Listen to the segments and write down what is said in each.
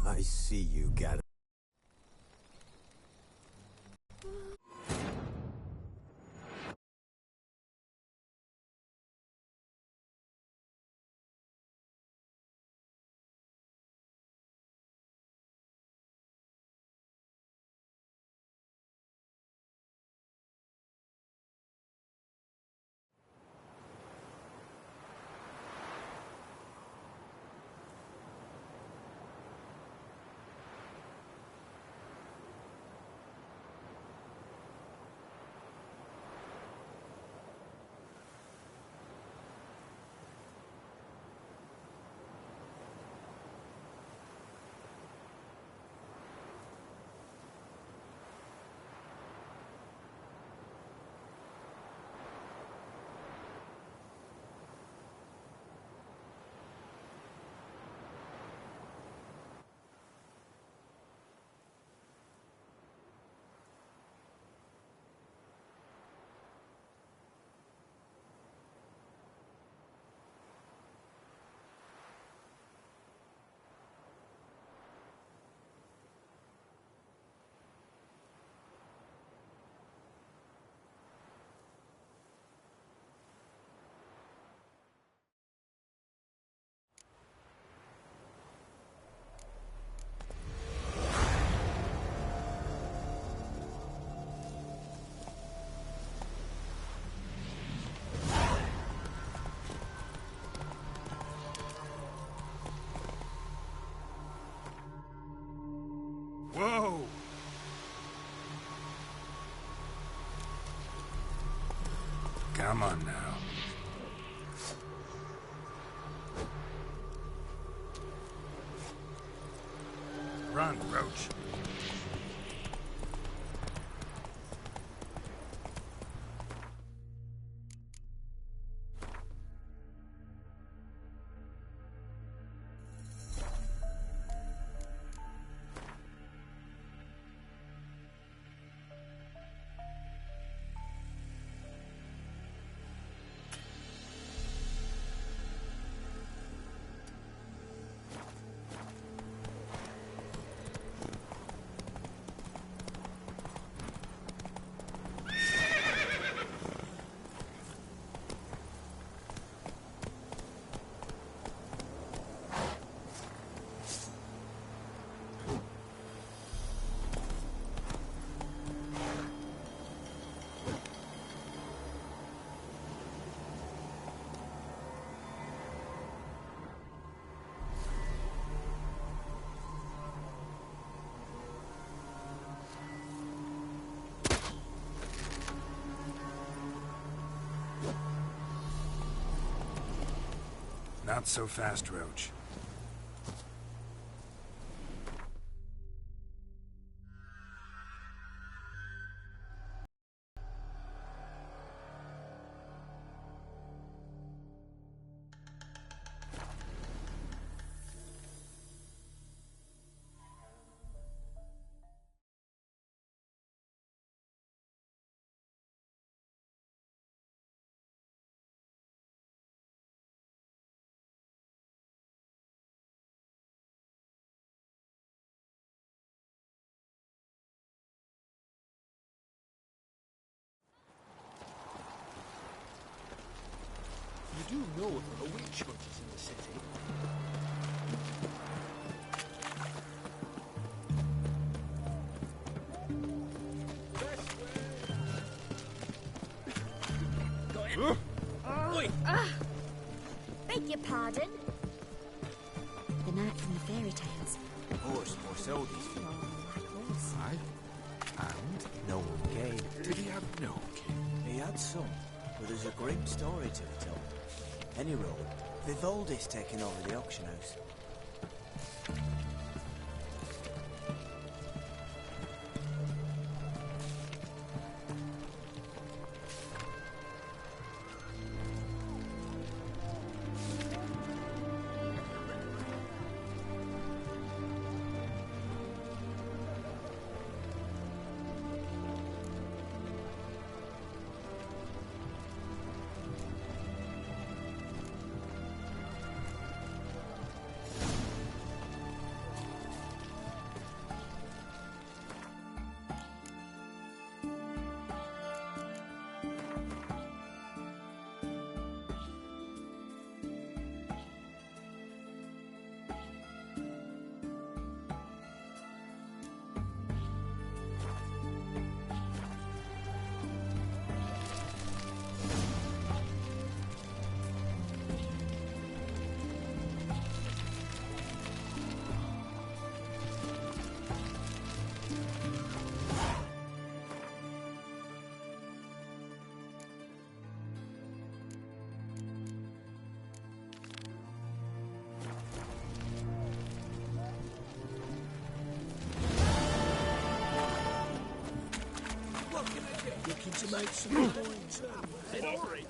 I see you got it. Whoa! Come on now. Run, Roach. Not so fast, Roach. You do know there are witch hunters in the city? Got him! Oi! Beg your pardon? The knight from the fairy tales. Horse or soldiers. Oh, like horse. Aye. And? No one came. Did he have no kin? He had some, but there's a grim story to it all. Any road, Vivaldi's taken over the auction house. to make some coins. Sorry.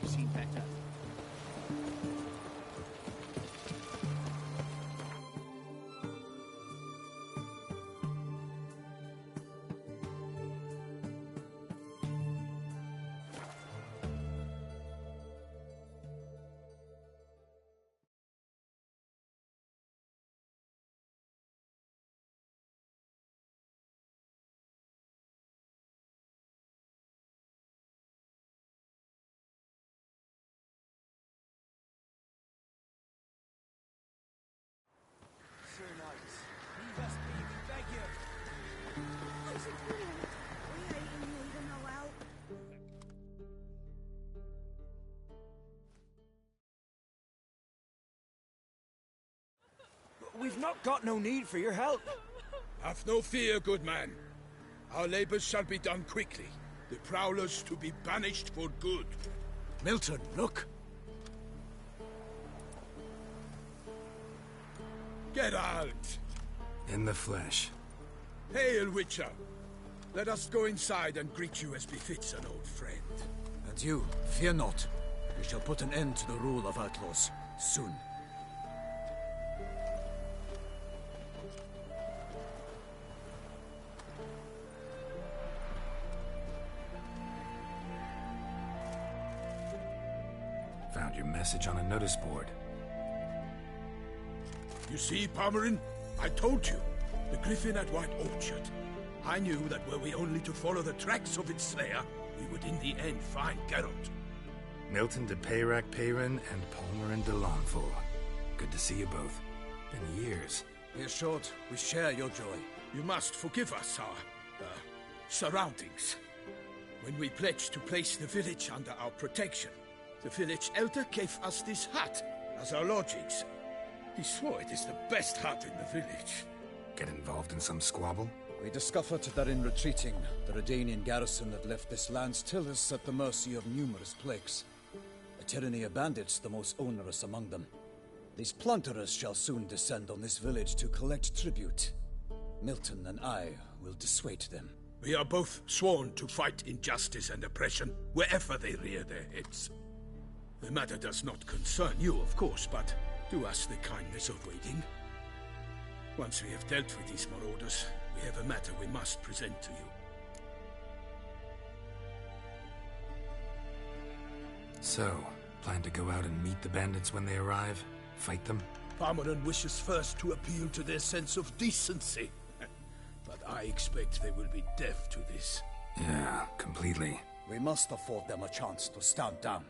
You've seen better. We've not got no need for your help. Have no fear, good man. Our labors shall be done quickly. The prowlers to be banished for good. Milton, look. Geralt! In the flesh. Hail, Witcher! Let us go inside and greet you as befits an old friend. And you, fear not. We shall put an end to the rule of outlaws, soon. Found your message on a notice board. You see, Palmerin? I told you. The griffin at White Orchard. I knew that were we only to follow the tracks of its slayer, we would in the end find Geralt. Milton de Peyrac Peyrin and Palmerin de Lawnful. Good to see you both. Been years. Be assured, we share your joy. You must forgive us our, surroundings. When we pledged to place the village under our protection, the village elder gave us this hut as our lodgings. He swore it is the best hut in the village. Get involved in some squabble? We discovered that in retreating, the Redanian garrison that left this land still is at the mercy of numerous plagues. A tyranny of bandits, the most onerous among them. These plunderers shall soon descend on this village to collect tribute. Milton and I will dissuade them. We are both sworn to fight injustice and oppression wherever they rear their heads. The matter does not concern you, of course, but do us the kindness of waiting. Once we have dealt with these marauders, we have a matter we must present to you. So, plan to go out and meet the bandits when they arrive? Fight them? Palmerin wishes first to appeal to their sense of decency. But I expect they will be deaf to this. Yeah, completely. We must afford them a chance to stand down.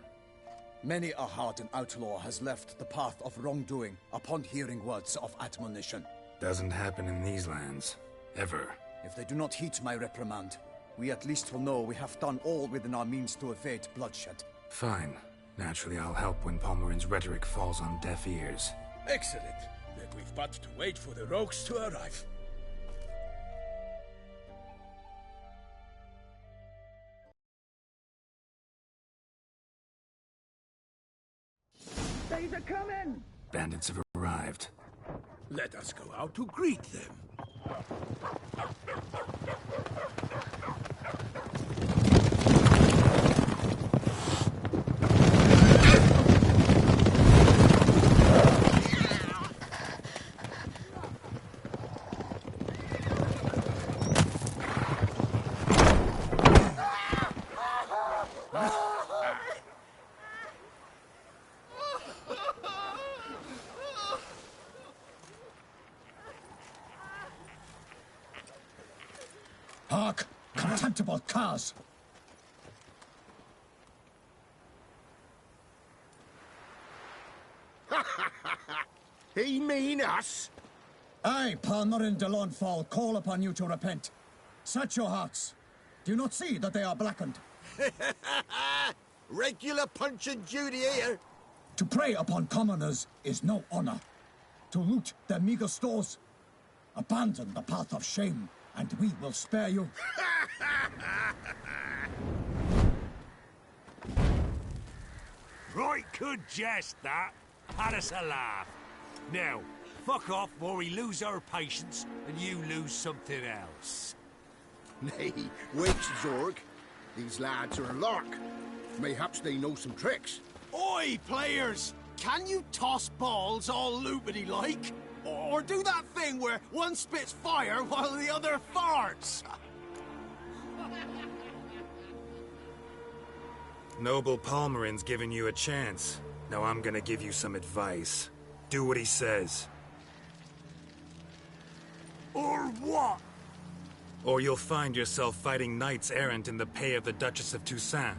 Many a hardened outlaw has left the path of wrongdoing upon hearing words of admonition. Doesn't happen in these lands. Ever. If they do not heed my reprimand, we at least will know we have done all within our means to evade bloodshed. Fine. Naturally, I'll help when Palmerin's rhetoric falls on deaf ears. Excellent. Then we've but to wait for the rogues to arrive. They's a coming! Bandits have arrived. Let us go out to greet them. Hark! Contemptible curs! He mean us? I, Palmerin de Lawnfall, call upon you to repent. Set your hearts. Do you not see that they are blackened? Regular Punch and Judy here. To prey upon commoners is no honor. To loot their meager stores, abandon the path of shame, and we will spare you. Right good jest, that. Had us a laugh. Now, fuck off before we lose our patience and you lose something else. Nay, wait, Zorg. These lads are a lark. Mayhaps they know some tricks. Oi, players! Can you toss balls all loopity-like? Or do that thing where one spits fire while the other farts? Noble Palmerin's giving you a chance. Now I'm gonna give you some advice. Do what he says. Or what? Or you'll find yourself fighting knights errant in the pay of the Duchess of Toussaint.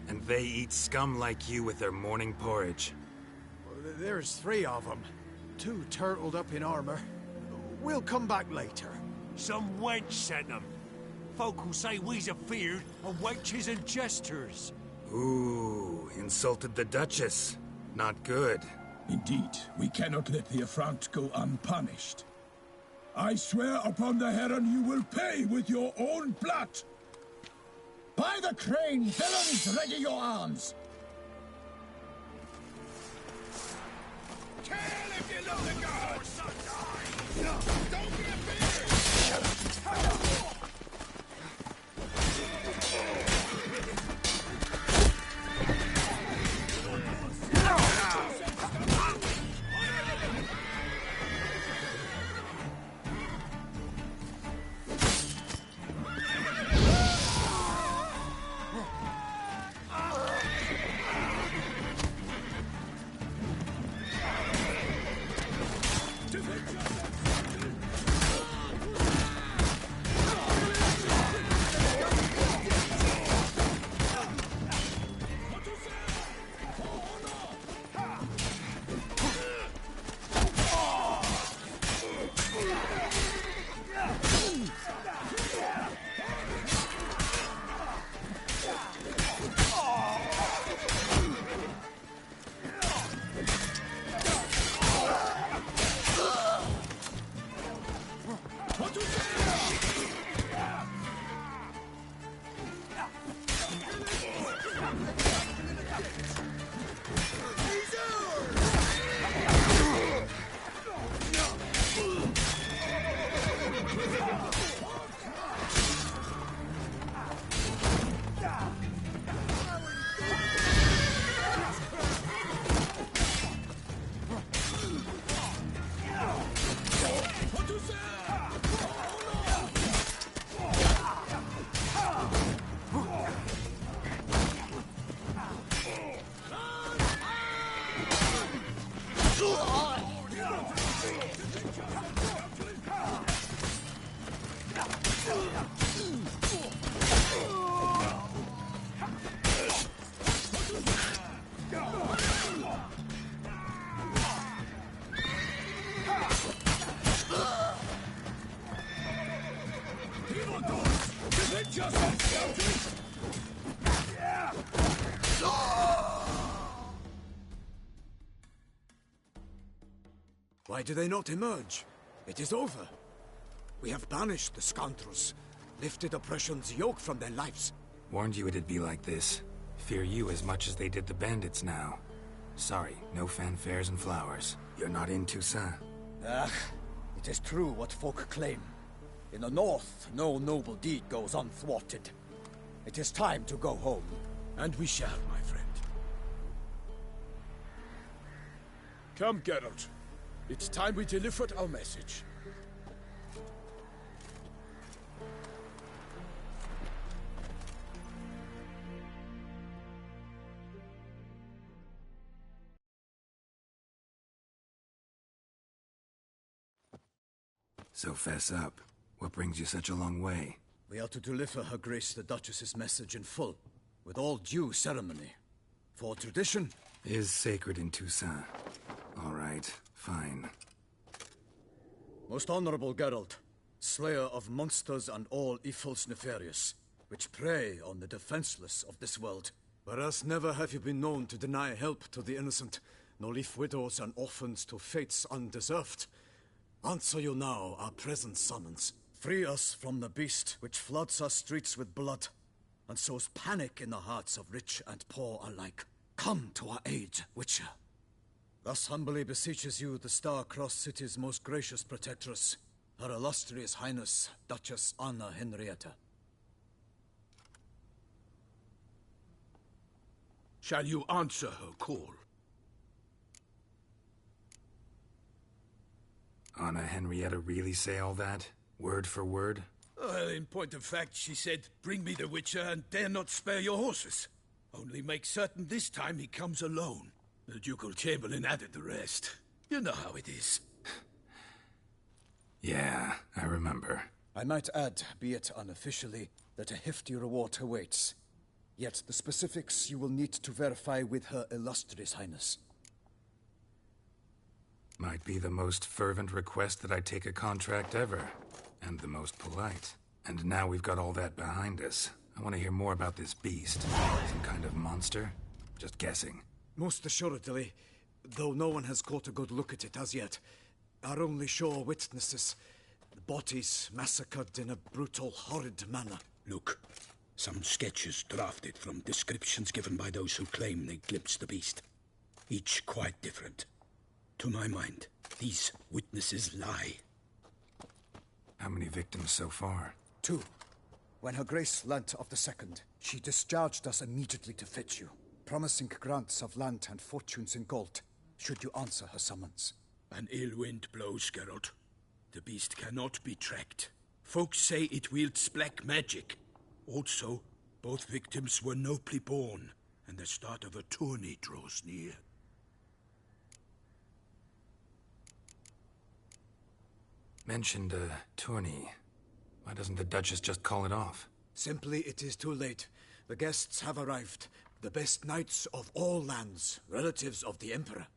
And they eat scum like you with their morning porridge. There's 3 of them. 2 turtled up in armor. We'll come back later. Some wench sent them. Folk who say we's afeard of wenches and jesters. Ooh, insulted the Duchess. Not good. Indeed, we cannot let the affront go unpunished. I swear upon the Heron you will pay with your own blood! By the crane, villains, ready your arms! Kill if you love the gods! Don't be afeard! Why do they not emerge? It is over. We have banished the scoundrels, lifted oppression's yoke from their lives. Warned you it'd be like this. Fear you as much as they did the bandits now. Sorry, no fanfares and flowers. You're not in Toussaint. Ah, it is true what folk claim. In the north, no noble deed goes unthwarted. It is time to go home. And we shall, my friend. Come, Geralt. It's time we delivered our message. So fess up. What brings you such a long way? We are to deliver Her Grace the Duchess's message in full, with all due ceremony. For tradition is sacred in Toussaint. All right, fine. Most honorable Geralt, slayer of monsters and all evils nefarious, which prey on the defenseless of this world. Whereas never have you been known to deny help to the innocent, nor leave widows and orphans to fates undeserved. Answer you now our present summons. Free us from the beast which floods our streets with blood, and sows panic in the hearts of rich and poor alike. Come to our aid, Witcher. Thus humbly beseeches you the Star-Crossed City's most gracious protectress, Her Illustrious Highness, Duchess Anna Henrietta. Shall you answer her call? Anna Henrietta really say all that? Word for word? Well, in point of fact, she said, bring me the Witcher and dare not spare your horses. Only make certain this time he comes alone. The Ducal Chamberlain added the rest. You know how it is. Yeah, I remember. I might add, be it unofficially, that a hefty reward awaits. Yet the specifics you will need to verify with Her Illustrious Highness. Might be the most fervent request that I take a contract ever. And the most polite. And now we've got all that behind us. I want to hear more about this beast. Some kind of monster? Just guessing. Most assuredly, though no one has caught a good look at it as yet. Our only sure witnesses. The bodies massacred in a brutal, horrid manner. Look, some sketches drafted from descriptions given by those who claim they glimpsed the beast. Each quite different. To my mind, these witnesses lie. How many victims so far? 2. When Her Grace learnt of the second, she discharged us immediately to fetch you, promising grants of land and fortunes in gold, should you answer her summons. An ill wind blows, Geralt. The beast cannot be tracked. Folks say it wields black magic. Also, both victims were nobly born, and the start of a tourney draws near. Mentioned a tourney. Why doesn't the Duchess just call it off? Simply, it is too late. The guests have arrived. The best knights of all lands, relatives of the Emperor.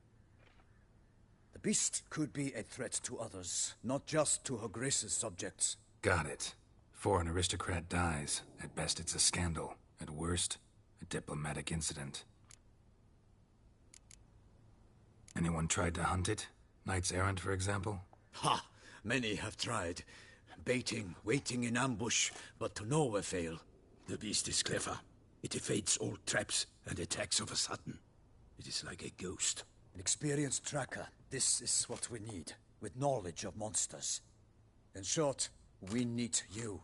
The beast could be a threat to others, not just to Her Grace's subjects. Got it. Before an aristocrat dies, at best it's a scandal. At worst, a diplomatic incident. Anyone tried to hunt it? Knights errant, for example? Ha! Many have tried. Baiting, waiting in ambush, but to no avail. The beast is clever. It evades all traps and attacks of a sudden. It is like a ghost. An experienced tracker. This is what we need, with knowledge of monsters. In short, we need you.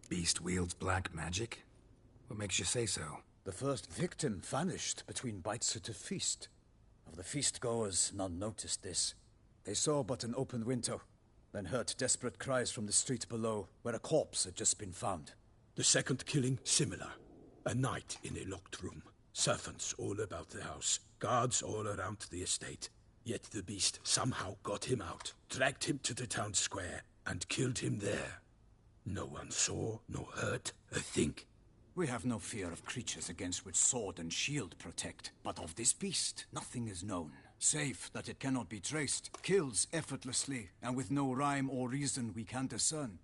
Beast wields black magic? What makes you say so? The first victim vanished between bites at a feast. Of the feast-goers, none noticed this. They saw but an open window, then heard desperate cries from the street below, where a corpse had just been found. The second killing, similar. A knight in a locked room. Servants all about the house. Guards all around the estate. Yet the beast somehow got him out, dragged him to the town square, and killed him there. No one saw, nor heard a thing. We have no fear of creatures against which sword and shield protect, but of this beast, nothing is known. Save that it cannot be traced, kills effortlessly, and with no rhyme or reason we can discern.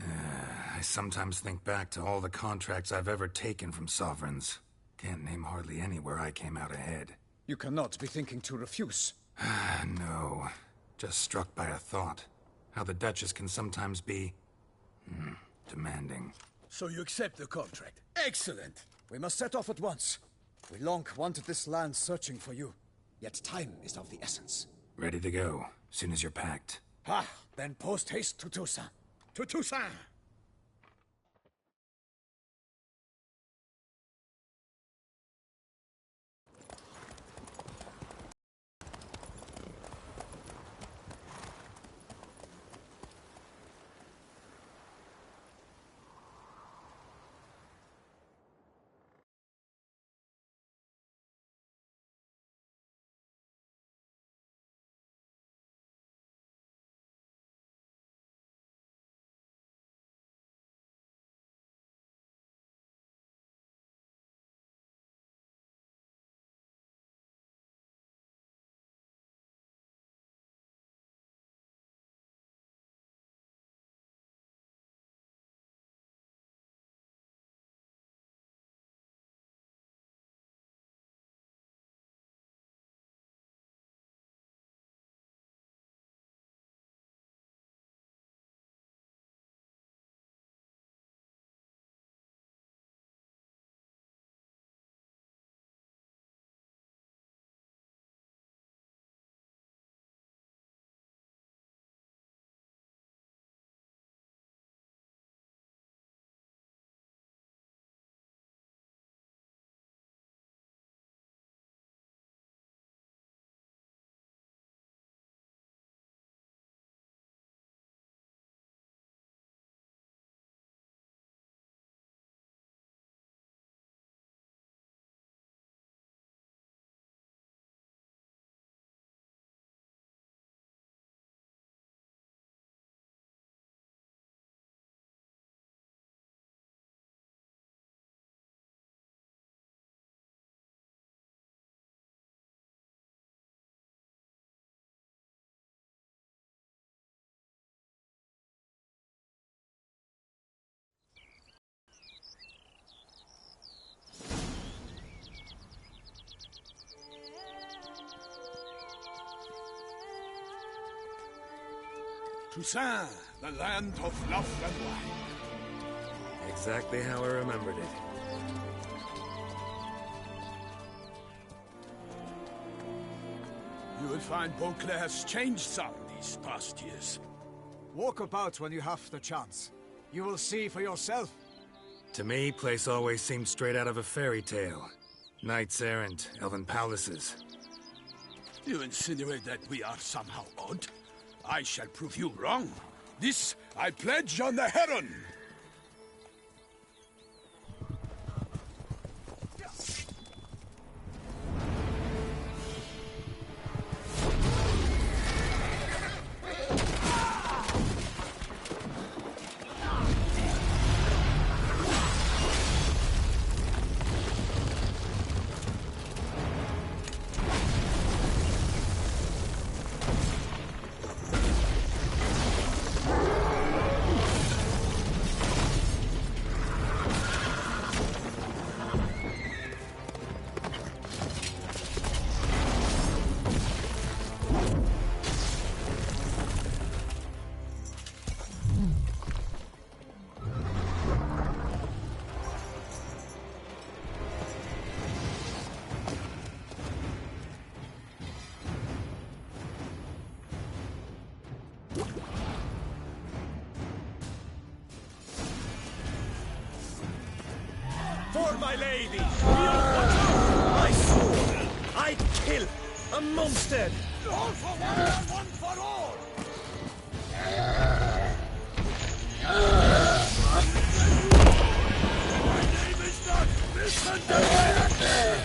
I sometimes think back to all the contracts I've ever taken from sovereigns. Can't name hardly any where I came out ahead. You cannot be thinking to refuse. No. Just struck by a thought. How the Duchess can sometimes be... demanding. So you accept the contract. Excellent! We must set off at once. We long wanted this land searching for you. Yet time is of the essence. Ready to go, soon as you're packed. Then post-haste to Toussaint. To Toussaint! Toussaint, the land of love and wine. Exactly how I remembered it. You will find Beauclair's changed some these past years. Walk about when you have the chance. You will see for yourself. To me, place always seemed straight out of a fairy tale. Knights errant, elven palaces. You insinuate that we are somehow odd? I shall prove you wrong. This I pledge on the Heron. For my lady! My sword! I kill a monster! All for one and one for all! My name is not misunderstood!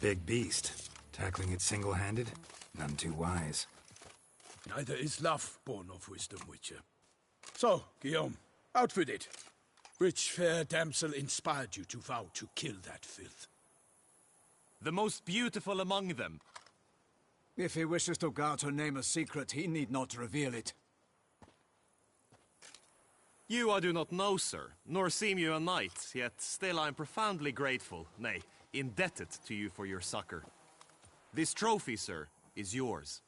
Big beast. Tackling it single-handed? None too wise. Neither is love born of wisdom, Witcher. So, Guillaume, out with it. Which fair damsel inspired you to vow to kill that filth? The most beautiful among them. If he wishes to guard her name a secret, he need not reveal it. You I do not know, sir, nor seem you a knight, yet still I am profoundly grateful, nay, indebted to you for your succor. This trophy, sir, is yours.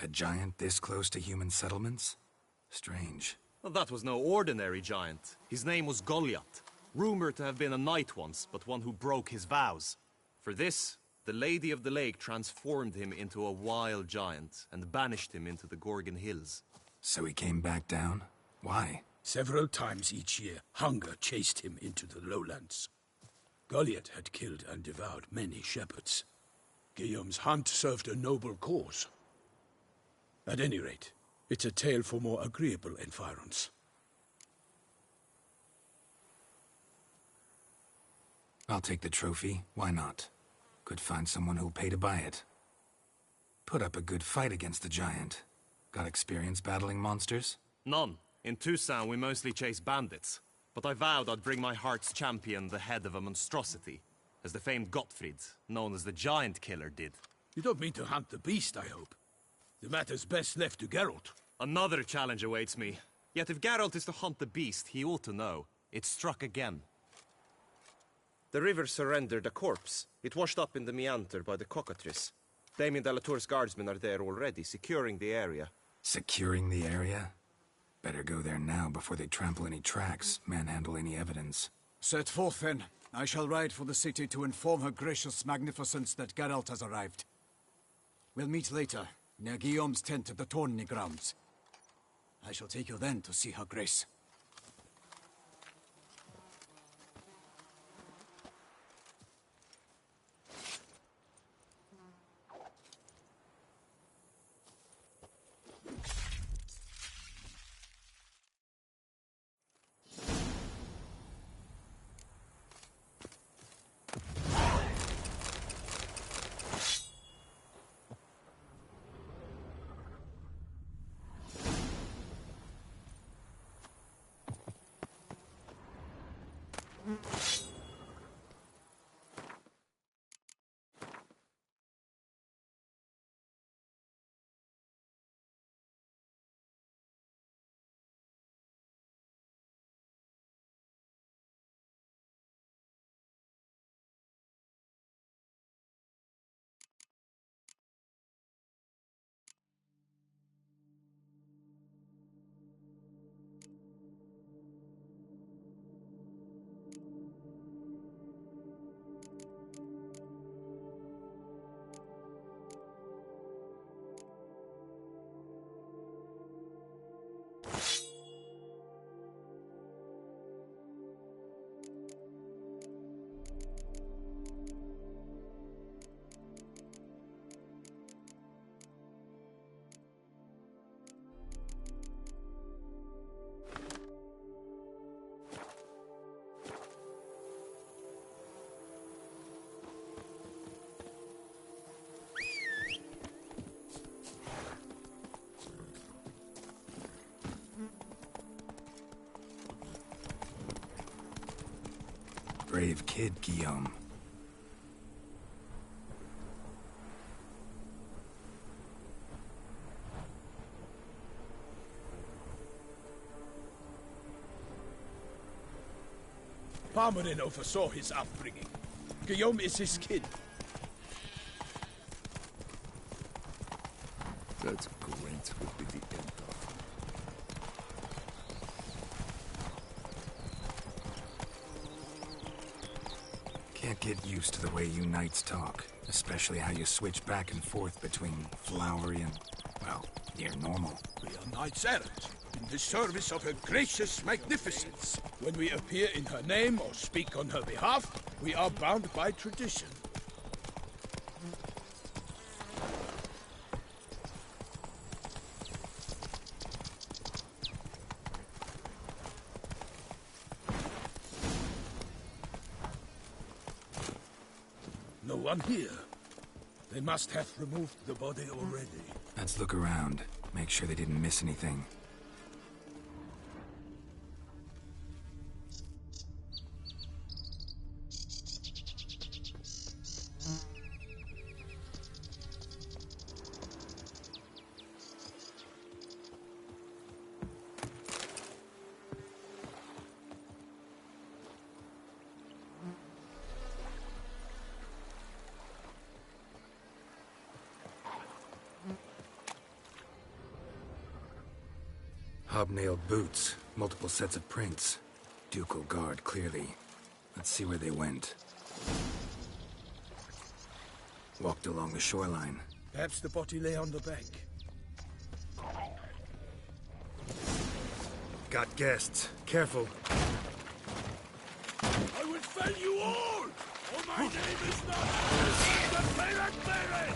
A giant this close to human settlements? Strange. Well, that was no ordinary giant. His name was Goliath, rumored to have been a knight once, but one who broke his vows. For this, the Lady of the Lake transformed him into a wild giant and banished him into the Gorgon Hills. So he came back down? Why? Several times each year, hunger chased him into the lowlands. Goliath had killed and devoured many shepherds. Guillaume's hunt served a noble cause. At any rate, it's a tale for more agreeable environs. I'll take the trophy. Why not? Could find someone who'll pay to buy it. Put up a good fight against the giant. Got experience battling monsters? None. In Toussaint, we mostly chase bandits. But I vowed I'd bring my heart's champion the head of a monstrosity, as the famed Gottfried, known as the Giant Killer, did. You don't mean to hunt the beast, I hope. The matter's best left to Geralt. Another challenge awaits me. Yet if Geralt is to hunt the beast, he ought to know. It struck again. The river surrendered a corpse. It washed up in the meander by the cockatrice. Damien de la Tour's guardsmen are there already, securing the area. Securing the area? Better go there now before they trample any tracks, manhandle any evidence. Set forth then, I shall ride for the city to inform her gracious magnificence that Geralt has arrived. We'll meet later, near Guillaume's tent at the tourney grounds. I shall take you then to see her grace. Brave kid, Guillaume. Parmarin oversaw his upbringing. Guillaume is his kid. That Gwent would be the end of him. Can't get used to the way you knights talk, especially how you switch back and forth between flowery and, well, near normal. We are knights errant, in the service of her gracious magnificence. When we appear in her name or speak on her behalf, we are bound by tradition. No one here. They must have removed the body already. Let's look around. Make sure they didn't miss anything. Hobnailed boots, multiple sets of prints. Ducal guard, clearly. Let's see where they went. Walked along the shoreline. Perhaps the body lay on the bank. Got guests. Careful. I will fell you all! For my name is not the Pirate Baron!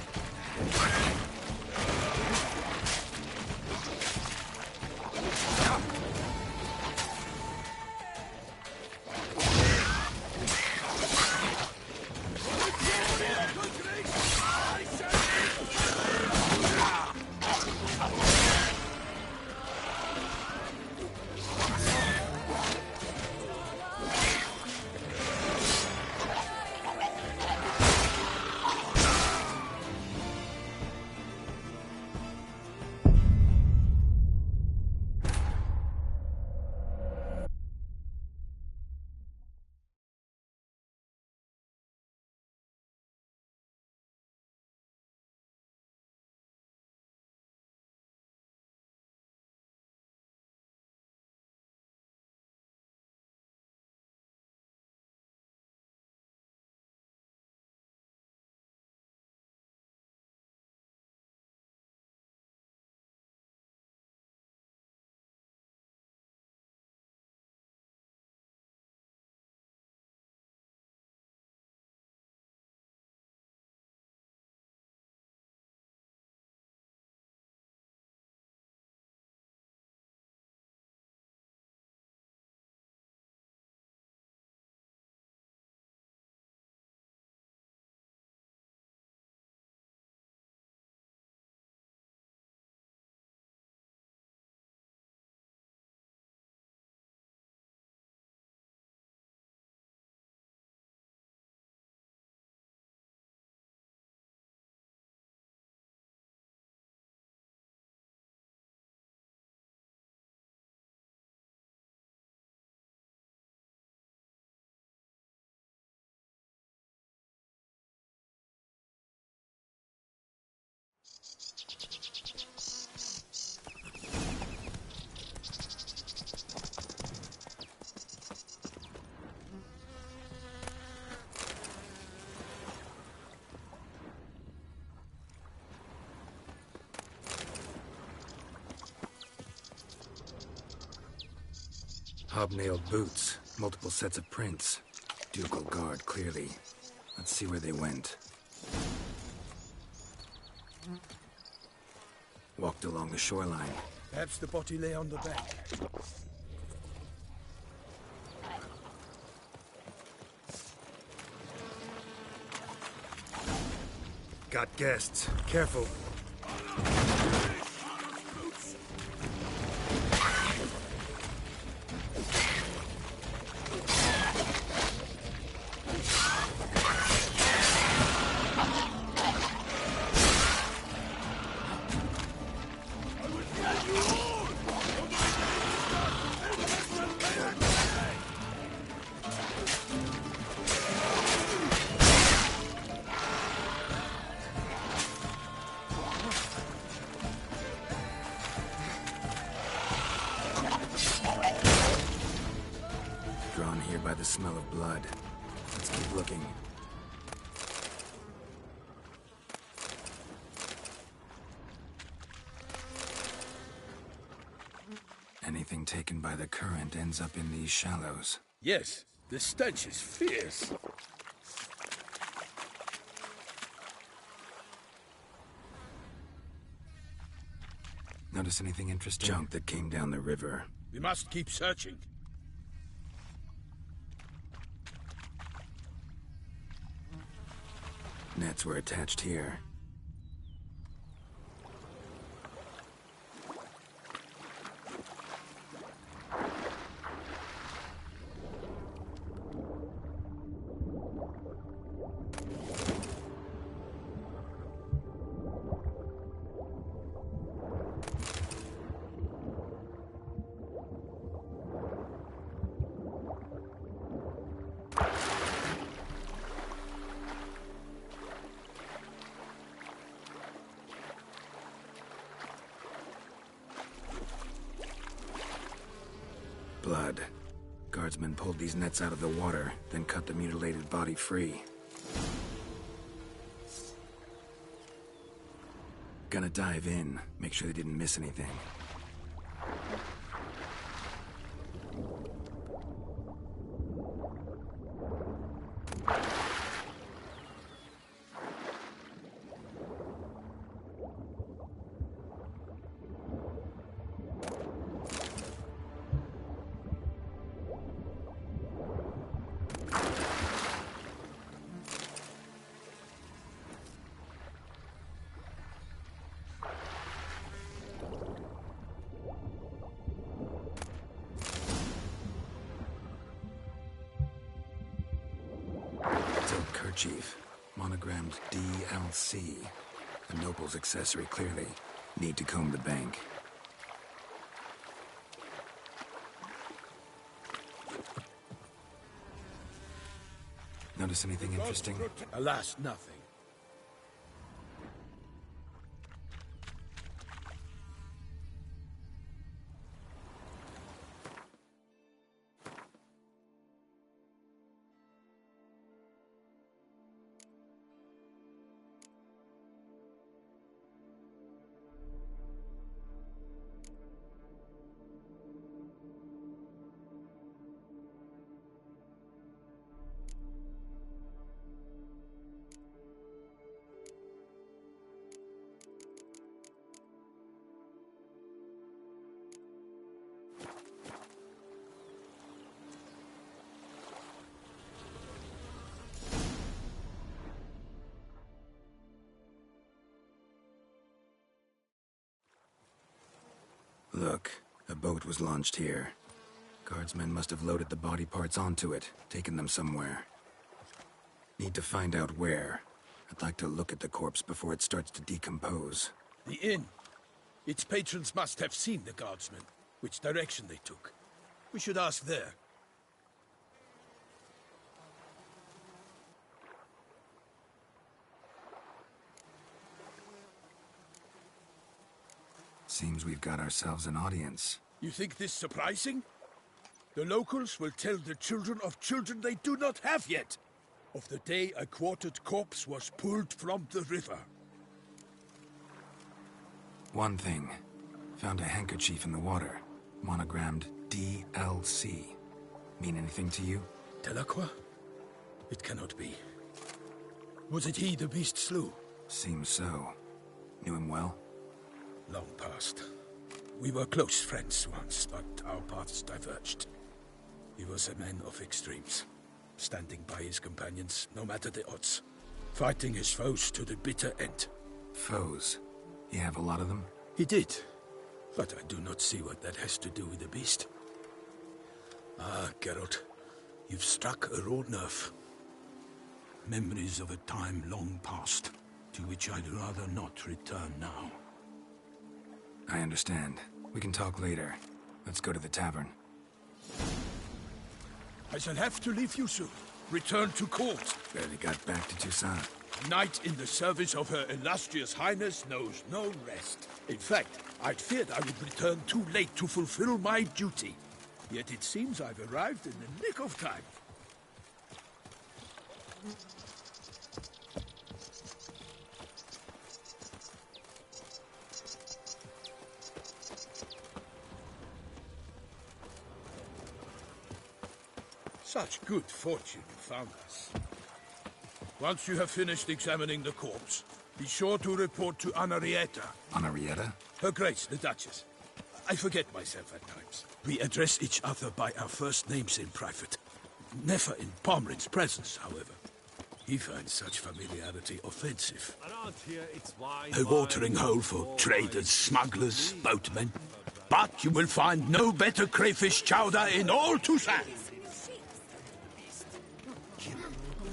Hobnailed boots, multiple sets of prints. Ducal guard, clearly. Let's see where they went. Walked along the shoreline. Perhaps the body lay on the bank. Got guests. Careful. Drawn here by the smell of blood. Let's keep looking. Anything taken by the current ends up in these shallows. Yes, the stench is fierce. Notice anything interesting? Junk that came down the river. We must keep searching. Nets were attached here. Blood. Guardsmen pulled these nets out of the water, then cut the mutilated body free. Gonna dive in, make sure they didn't miss anything. Silk kerchief, monogrammed DLC. A noble's accessory, clearly. Need to comb the bank. Notice anything interesting? Alas, nothing. Look, a boat was launched here. Guardsmen must have loaded the body parts onto it, taken them somewhere. Need to find out where. I'd like to look at the corpse before it starts to decompose. The inn. Its patrons must have seen the guardsmen, which direction they took. We should ask there. Seems we've got ourselves an audience. You think this surprising? The locals will tell the children of children they do not have yet, of the day a quartered corpse was pulled from the river. One thing. Found a handkerchief in the water. Monogrammed DLC. Mean anything to you? Delacroix? It cannot be. Was it he the beast slew? Seems so. Knew him well? Long past. We were close friends once, but our paths diverged. He was a man of extremes, standing by his companions, no matter the odds. Fighting his foes to the bitter end. Foes? You have a lot of them? He did. But I do not see what that has to do with the beast. Ah, Geralt. You've struck a raw nerve. Memories of a time long past, to which I'd rather not return now. I understand. We can talk later. Let's go to the tavern. I shall have to leave you soon. Return to court. Barely got back to Toussaint. A knight in the service of Her Illustrious Highness knows no rest. In fact, I'd feared I would return too late to fulfill my duty. Yet it seems I've arrived in the nick of time. Such good fortune you found us. Once you have finished examining the corpse, be sure to report to Anarietta. Anarietta? Her Grace, the Duchess. I forget myself at times. We address each other by our first names in private. Never in Pomrin's presence, however. He finds such familiarity offensive. Around here, it's wine, A watering hole for traders, smugglers, boatmen. But you will find no better crayfish chowder in all Toussaint.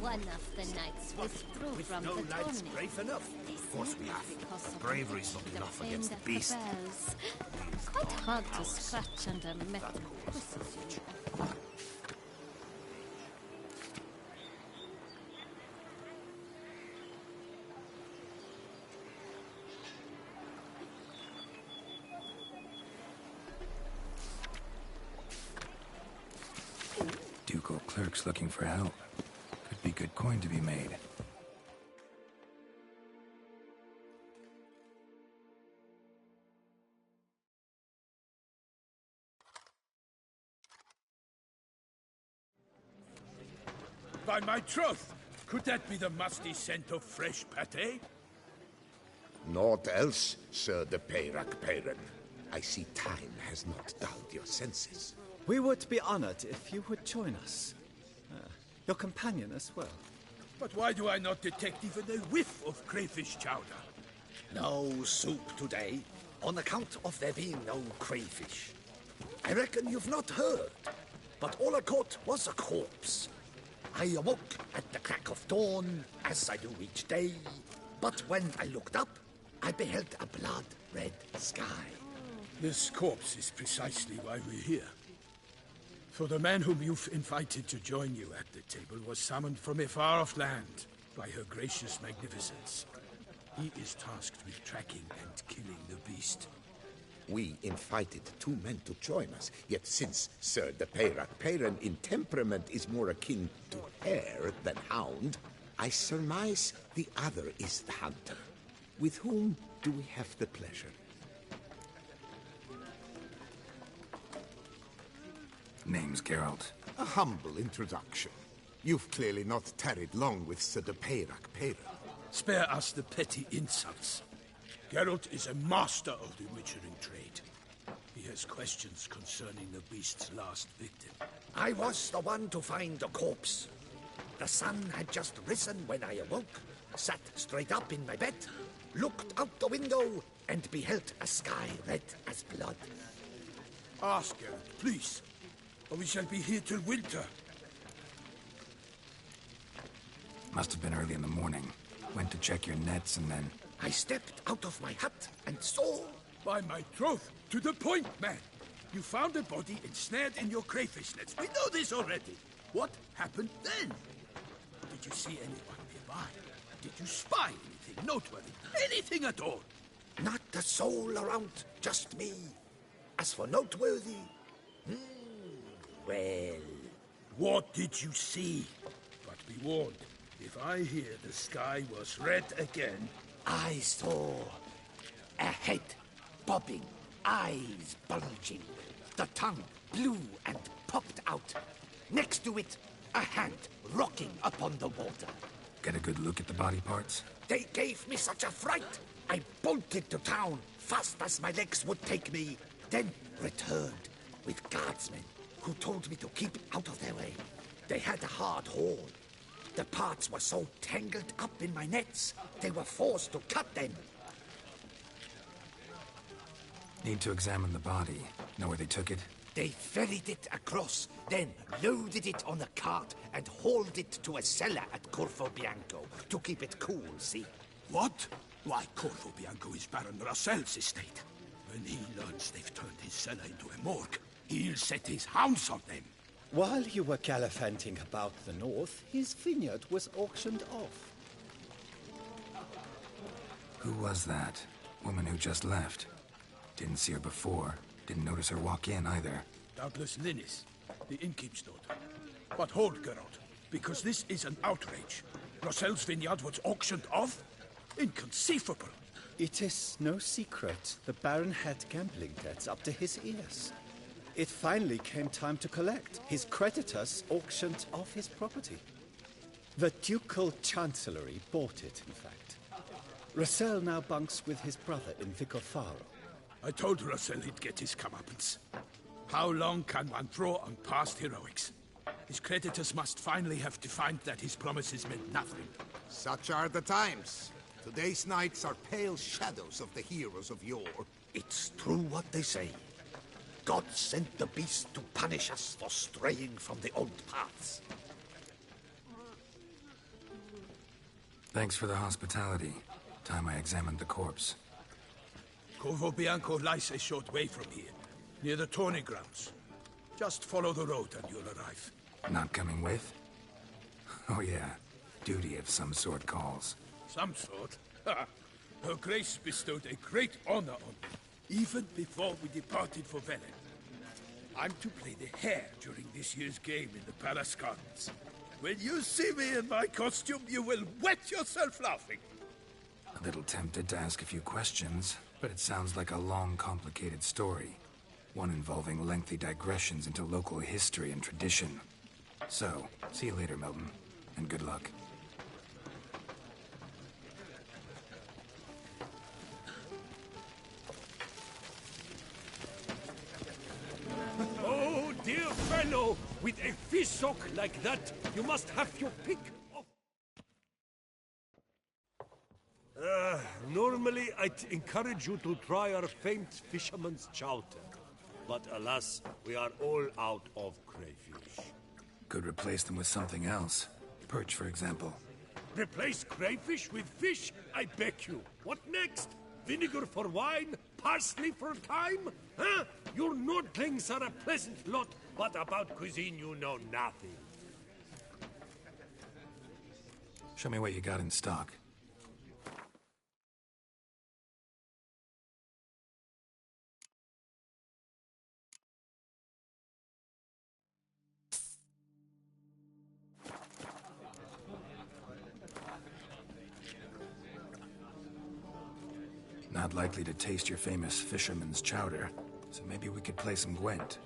One of the knights withdrew from no the knights tourney. brave enough. Of course we have. Bravery's not enough against the beast. Quite hard to scratch under metal pusses. Ducal clerks looking for help. Could be good coin to be made. By my troth, could that be the musty scent of fresh pâté? Naught else, Sir de Peyrac-Peyran. I see time has not dulled your senses. We would be honored if you would join us. Your companion as well. But why do I not detect even a whiff of crayfish chowder? No soup today, on account of there being no crayfish. I reckon you've not heard, but all I caught was a corpse. I awoke at the crack of dawn, as I do each day, but when I looked up, I beheld a blood-red sky. This corpse is precisely why we're here. For the man whom you've invited to join you at the table was summoned from a far-off land by her gracious magnificence. He is tasked with tracking and killing the beast. We invited two men to join us, yet since Sir de Peyrac-Peyran in temperament is more akin to hare than hound, I surmise the other is the hunter. With whom do we have the pleasure? Name's Geralt. A humble introduction. You've clearly not tarried long with Sir de Peyrac-Peyran. Spare us the petty insults. Geralt is a master of the witchering trade. He has questions concerning the beast's last victim. I was the one to find the corpse. The sun had just risen when I awoke, sat straight up in my bed, looked out the window, and beheld a sky red as blood. Ask Geralt, please, or we shall be here till winter. Must have been early in the morning. Went to check your nets and then... I stepped out of my hut and saw... By my troth, to the point, man. You found a body ensnared in your crayfish nets. We know this already. What happened then? Did you see anyone nearby? Did you spy anything noteworthy? Anything at all? Not a soul around, just me. As for noteworthy... well... What did you see? But be warned, if I hear the sky was red again... I saw a head bobbing, eyes bulging, the tongue blue and popped out. Next to it, a hand rocking upon the water. Get a good look at the body parts? They gave me such a fright. I bolted to town fast as my legs would take me, then returned with guardsmen who told me to keep out of their way. They had a hard haul. The parts were so tangled up in my nets, they were forced to cut them. Need to examine the body. Know where they took it? They ferried it across, then loaded it on a cart and hauled it to a cellar at Corvo Bianco to keep it cool, see? What? Why, Corvo Bianco is Baron Russell's estate. When he learns they've turned his cellar into a morgue, he'll set his hounds on them. While you were gallivanting about the north, his vineyard was auctioned off. Who was that? Woman who just left. Didn't see her before. Didn't notice her walk in either. Doubtless Linnis, the innkeep's daughter. But hold, Geralt, because this is an outrage. Russell's vineyard was auctioned off? Inconceivable. It is no secret the Baron had gambling debts up to his ears. It finally came time to collect. His creditors auctioned off his property. The Ducal Chancellery bought it, in fact. Russell now bunks with his brother in Vicofaro. I told Russell he'd get his comeuppance. How long can one draw on past heroics? His creditors must finally have defined that his promises meant nothing. Such are the times. Today's knights are pale shadows of the heroes of yore. It's true what they say. God sent the beast to punish us for straying from the old paths. Thanks for the hospitality. Time I examined the corpse. Corvo Bianco lies a short way from here, near the tourney grounds. Just follow the road and you'll arrive. Not coming with? Oh yeah, duty of some sort calls. Some sort? Her Grace bestowed a great honor on me, even before we departed for Velen. I'm to play the hare during this year's game in the palace gardens. When you see me in my costume, you will wet yourself laughing. A little tempted to ask a few questions, but it sounds like a long, complicated story. One involving lengthy digressions into local history and tradition. So, see you later, Milton, and good luck. Oh, dear fellow, with a fish hook like that, you must have your pick of... Normally, I'd encourage you to try our famed fisherman's chowder. But alas, we are all out of crayfish. Could replace them with something else. Perch, for example. Replace crayfish with fish? I beg you. What next? Vinegar for wine? Parsley for thyme? Huh? Your Nordlings are a pleasant lot, but about cuisine you know nothing. Show me what you got in stock. Not likely to taste your famous fisherman's chowder, so maybe we could play some Gwent.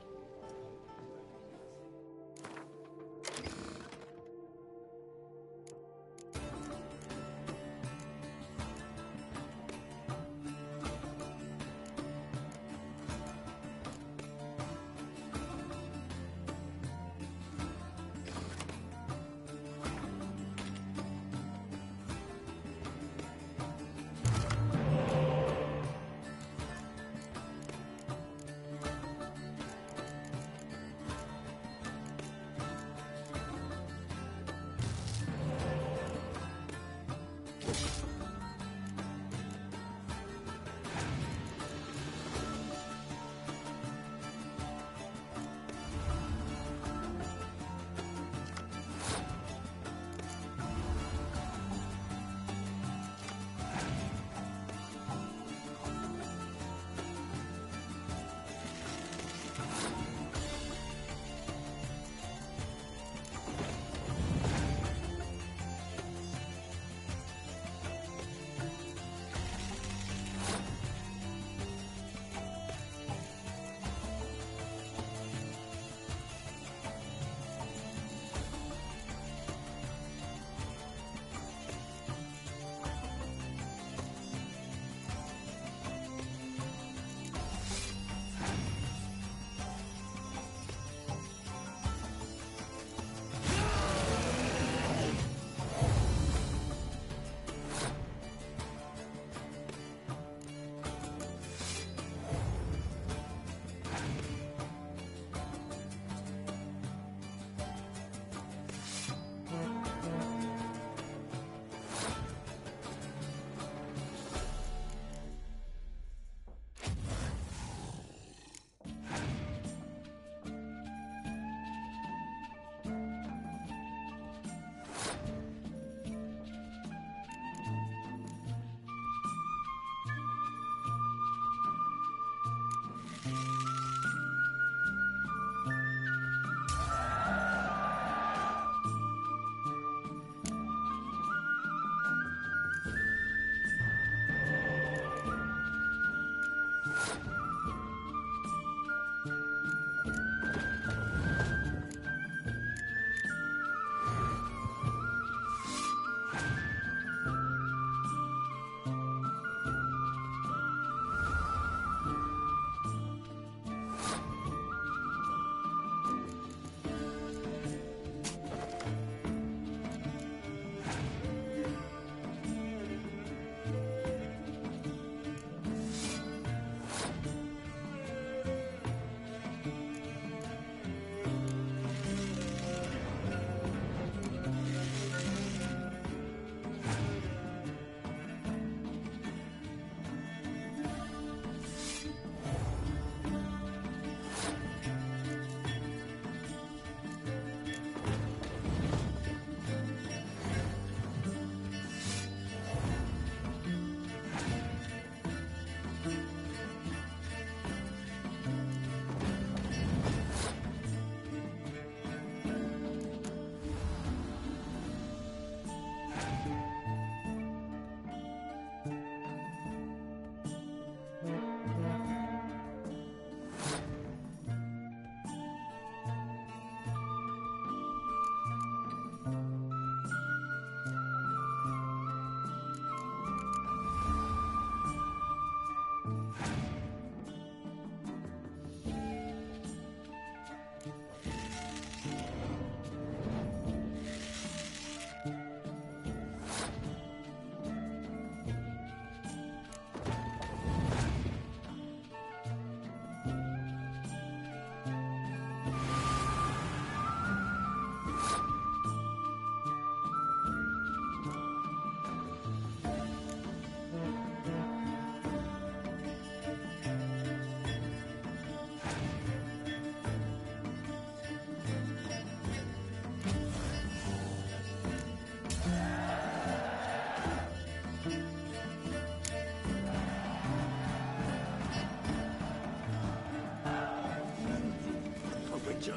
danger.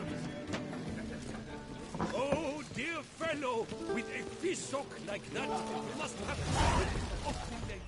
Oh, dear fellow, with a fish sock like that, you must have a awful leg.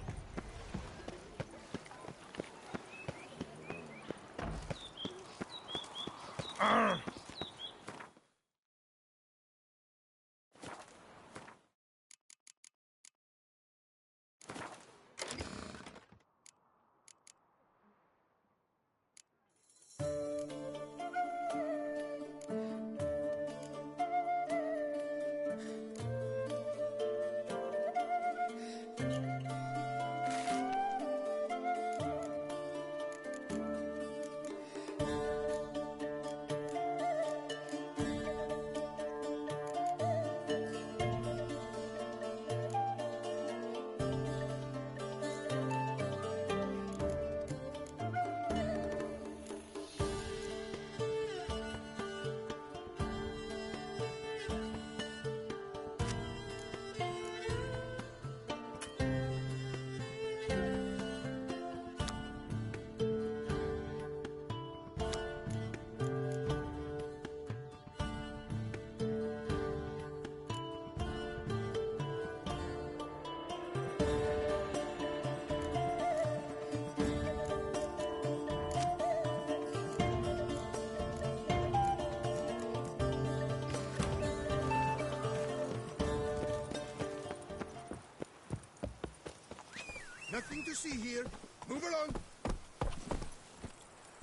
Nothing to see here. Move along.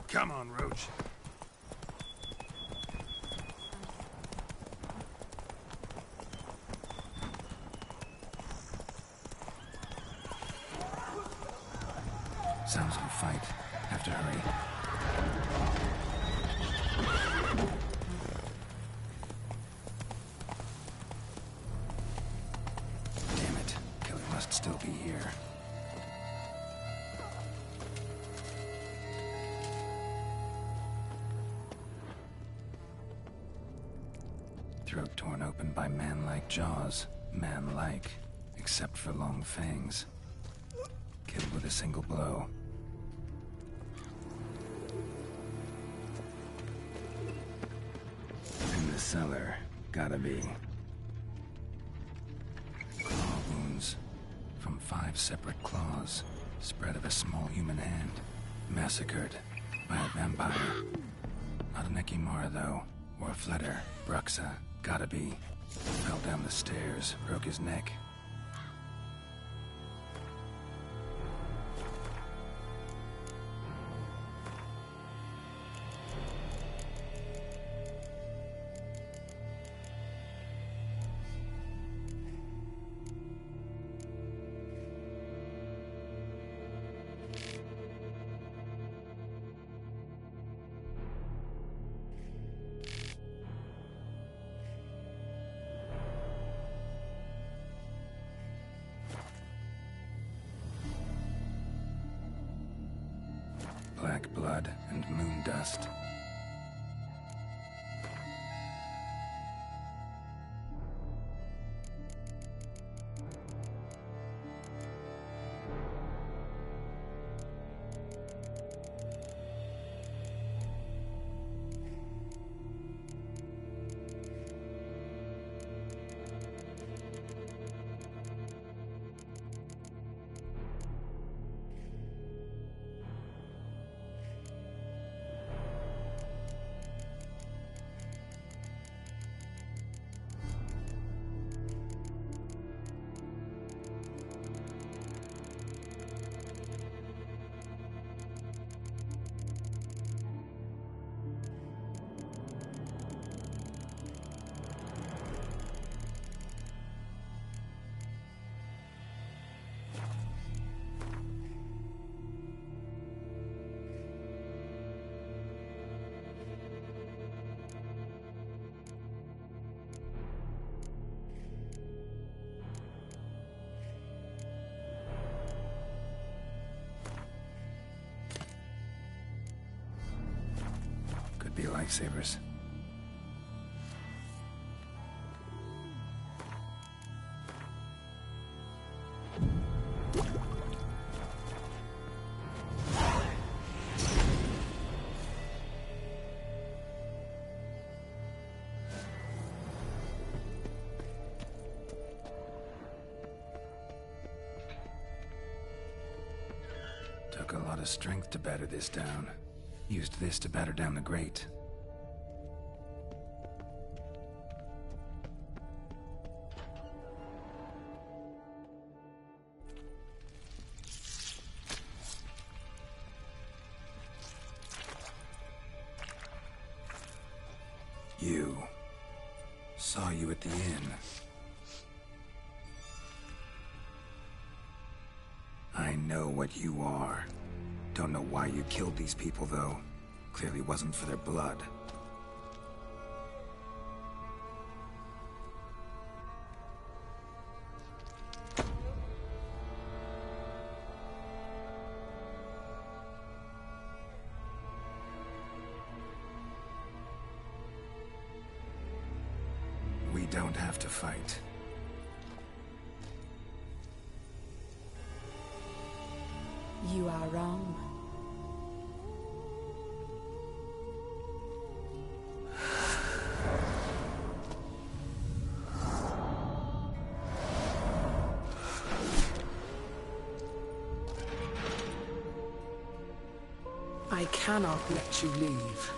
Come on, Roach. Sounds like a fight. Have to hurry. Damn it. Killer must still be here. Throat torn open by man-like jaws. Man-like, except for long fangs. Killed with a single blow. In the cellar. Gotta be. Claw wounds. From 5 separate claws. Spread of a small human hand. Massacred by a vampire. Not an Ekimara, though. Or a Fletter. Bruxa. Gotta be. Fell down the stairs. Broke his neck. Black blood and moon dust. Could be lifesavers. Took a lot of strength to batter this down. Used this to batter down the grate. You. Saw you at the inn. I know what you are. Don't know why you killed these people, though. Clearly wasn't for their blood. We don't have to fight. You are wrong. I cannot let you leave.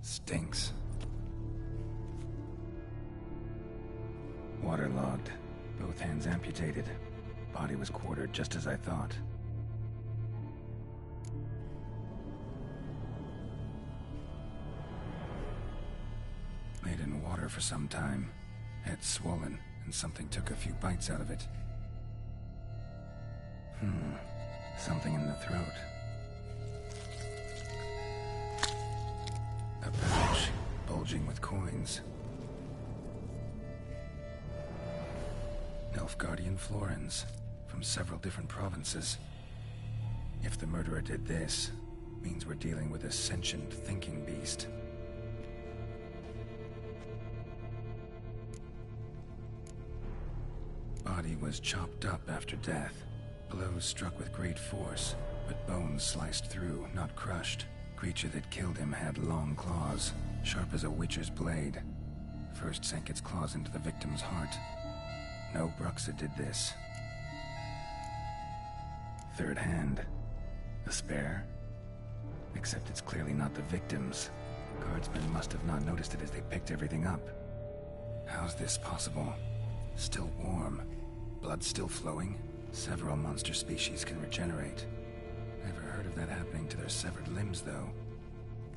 Stinks. Waterlogged. Both hands amputated. Body was quartered just as I thought. Laid in water for some time. Head swollen, and something took a few bites out of it. Something in the throat. A pouch, bulging with coins. Nilfgaardian florins, from several different provinces. If the murderer did this, means we're dealing with a sentient thinking beast. Body was chopped up after death. Blows struck with great force, but bones sliced through, not crushed. Creature that killed him had long claws, sharp as a witcher's blade. First sank its claws into the victim's heart. No Bruxa did this. Third hand. A spare? Except it's clearly not the victim's. Guardsmen must have not noticed it as they picked everything up. How's this possible? Still warm. Blood still flowing. Several monster species can regenerate. Never heard of that happening to their severed limbs, though.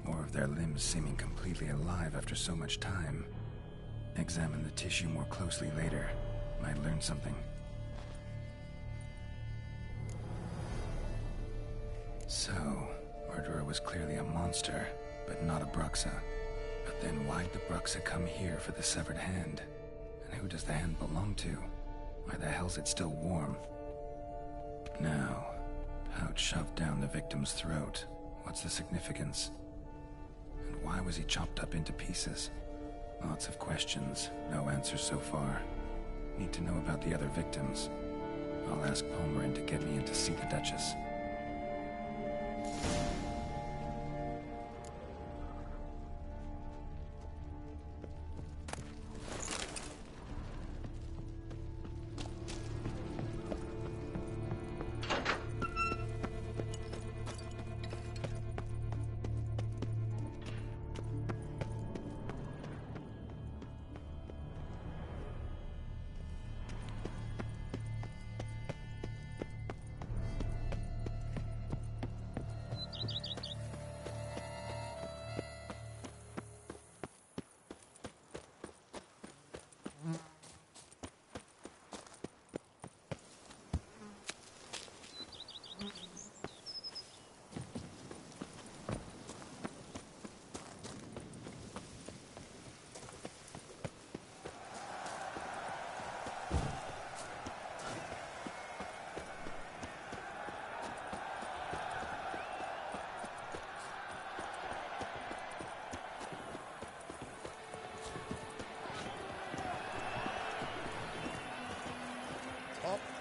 Or of their limbs seeming completely alive after so much time. Examine the tissue more closely later. Might learn something. So, Murderer was clearly a monster, but not a Bruxa. But then why'd the Bruxa come here for the severed hand? And who does the hand belong to? Why the hell's it still warm? Now, pouch shoved down the victim's throat. What's the significance? And why was he chopped up into pieces? Lots of questions, no answers so far. Need to know about the other victims. I'll ask Palmerin to get me in to see the Duchess.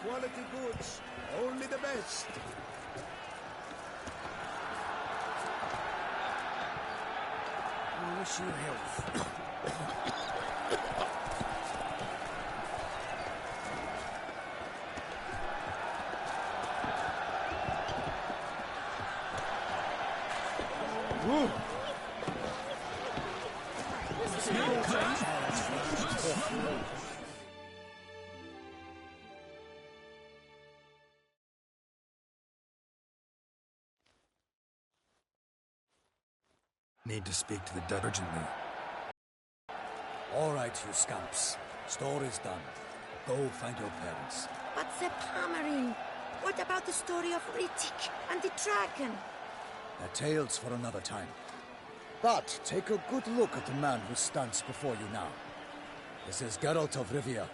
Quality goods, only the best. I wish you health. Need to speak to the Dutch urgently. All right, you scamps. Story's done. Go find your parents. But the Palmerin, what about the story of Rittik and the dragon? They're tales for another time. But take a good look at the man who stands before you now. This is Geralt of Rivia,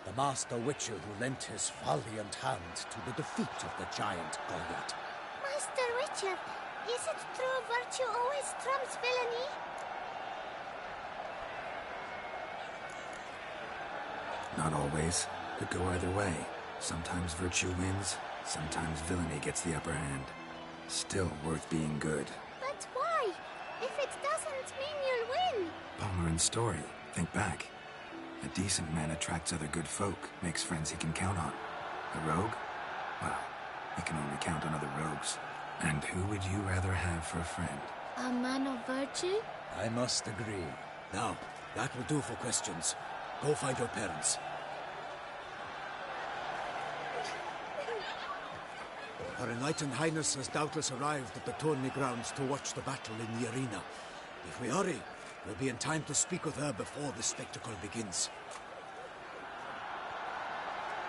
the master witcher who lent his valiant hand to the defeat of the giant Goliath. Master Witcher, is it true virtue always trumps villainy? Not always. Could go either way. Sometimes virtue wins, sometimes villainy gets the upper hand. Still worth being good. But why? If it doesn't mean you'll win. Palmerin's story. Think back. A decent man attracts other good folk, makes friends he can count on. A rogue? Well, he can only count on other rogues. And who would you rather have for a friend? A man of virtue? I must agree. Now, that will do for questions. Go find your parents. Her Enlightened Highness has doubtless arrived at the tourney grounds to watch the battle in the arena. If we hurry, we'll be in time to speak with her before the spectacle begins.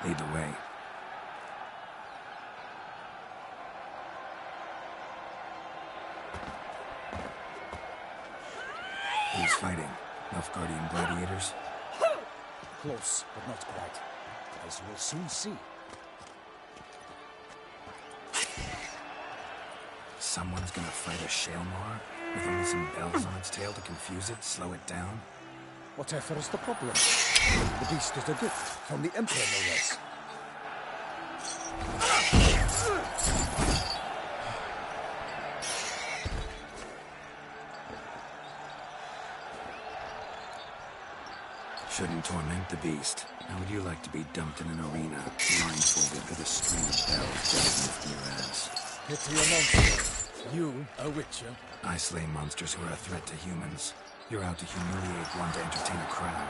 Lead the way. Who's fighting? Nilfgaardian gladiators? Close, but not quite. As you will soon see. Someone's gonna fight a Shaelmar? With only some bells on its tail to confuse it, slow it down? Whatever is the problem? The beast is a gift from the Emperor, no less. Shouldn't torment the beast. How would you like to be dumped in an arena, blindfolded with a string of bells jabbing in your ass? Pity a monster. You, a witcher? I slay monsters who are a threat to humans. You're out to humiliate one to entertain a crowd.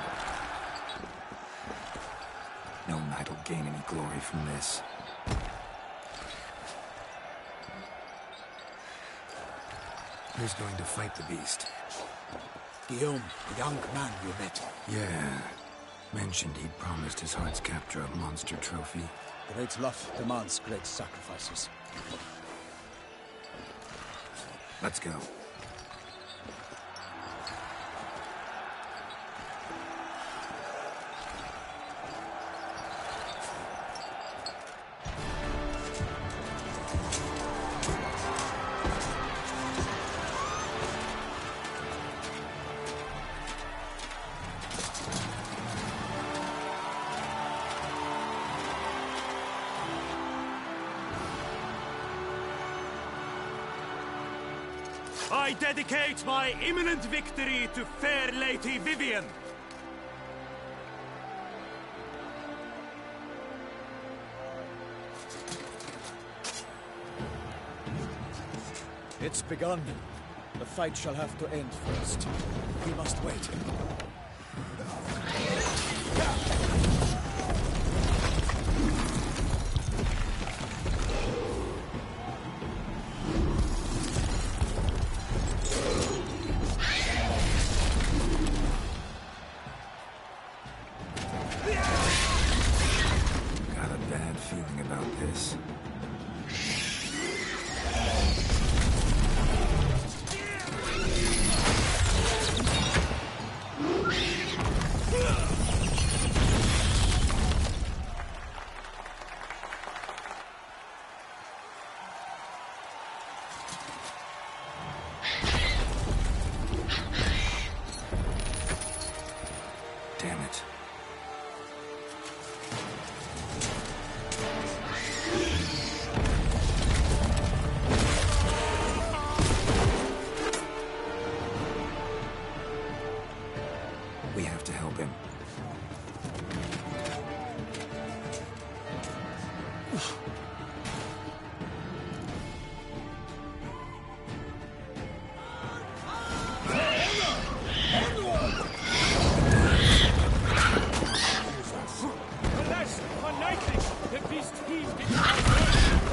No knight will gain any glory from this. Who's going to fight the beast? Guillaume, the young man you met. Yeah. Mentioned he'd promised his heart's capture a monster trophy. Great love demands great sacrifices. Let's go. I dedicate my imminent victory to fair Lady Vivian. It's begun. The fight shall have to end first. We must wait. Got a bad feeling about this. Damn it. We have to help him. Alas, one nightly, the beast heaved its arms,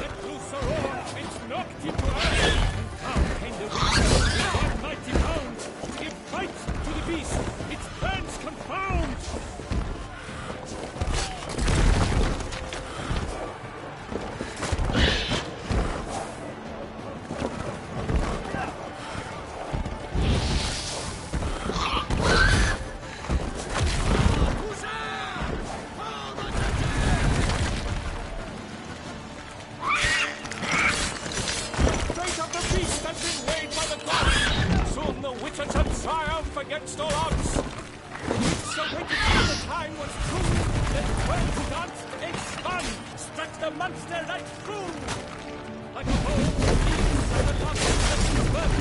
let loose a roar, it knocked it to earth. Down came the wind, with 190 pounds, to give fight to the beast, its plans confound. Fate of the beast has been weighed by the gods. Soon the Wicho3 triumph against all odds. So waited till the time was true. The 12 gods spun, struck the monster right through. Like a bow, these are the gods that give birth.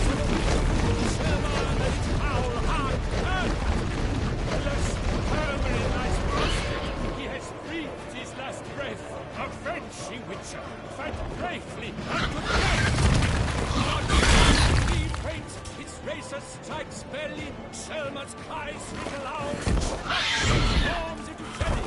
So the Wicho3 and its howl hard earth. Alas, Herman lies prostrate. He has breathed his last breath. Avenging Witcher, fight bravely unto death. He faints, its razor strikes belly, Selma's cries ring loud, transforms into jelly.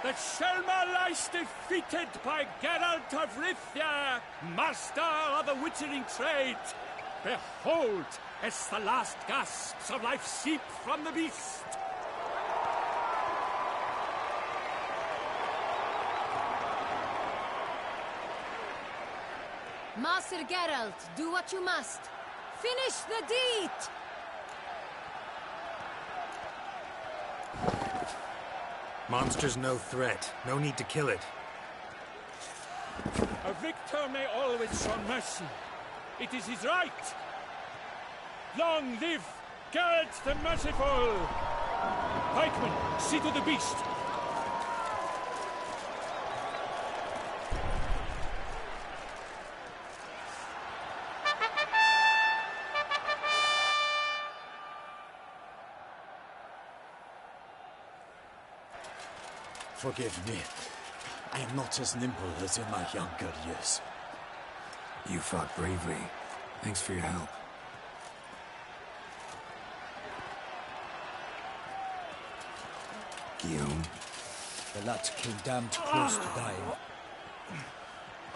The Selma lies defeated by Geralt of Rivia, master of the witchering trade. Behold, as the last gasps of life seep from the beast. Master Geralt, do what you must. Finish the deed! Monster's no threat. No need to kill it. A victor may always show mercy. It is his right. Long live Geralt the Merciful! Pikemen, See to the beast! Forgive me. I am not as nimble as in my younger years. You fought bravely. Thanks for your help. Guillaume? The lad came damned close to dying.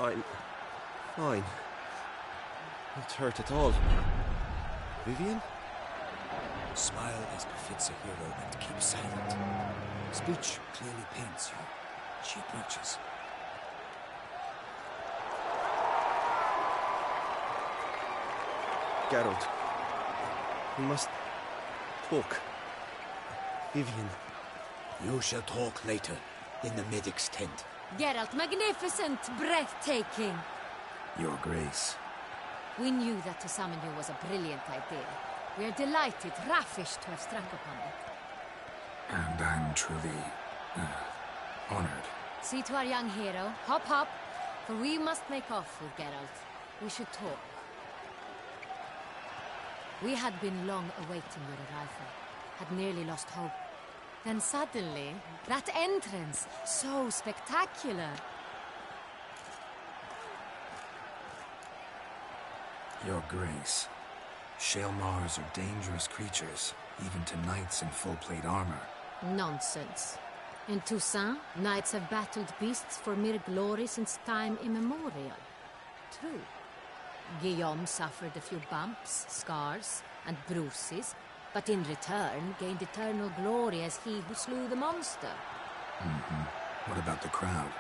I'm fine. Not hurt at all. Vivian? Smile as befits a hero and keep silent. Speech clearly pains you. She approaches. Geralt. We must talk. Vivian. You shall talk later, in the medic's tent. Geralt, magnificent, breathtaking. Your Grace. We knew that to summon you was a brilliant idea. We are delighted, ravished to have struck upon it. And I'm truly, honored. See to our young hero. Hop, hop. For we must make off with Geralt. We should talk. We had been long awaiting your arrival. Had nearly lost hope. Then suddenly, that entrance, so spectacular. Your Grace. Shaelmars are dangerous creatures, even to knights in full-plate armor. Nonsense. In Toussaint, knights have battled beasts for mere glory since time immemorial. True. Guillaume suffered a few bumps, scars, and bruises, but in return gained eternal glory as he who slew the monster. What about the crowd?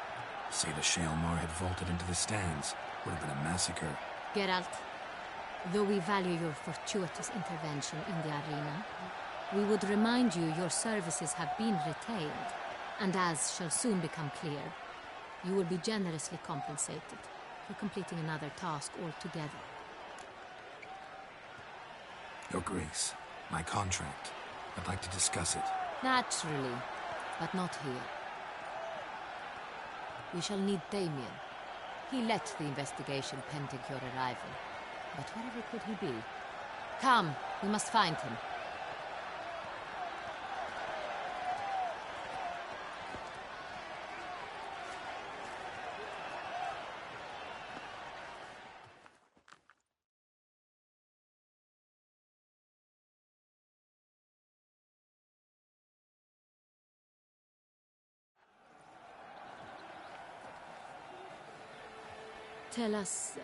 Say the Shaelmar had vaulted into the stands. Would have been a massacre. Geralt, though we value your fortuitous intervention in the arena, we would remind you your services have been retained, and as shall soon become clear, you will be generously compensated for completing another task altogether. Your Grace, my contract. I'd like to discuss it. Naturally, but not here. We shall need Damien. He led the investigation pending your arrival. But wherever could he be? Come, we must find him. Tell us,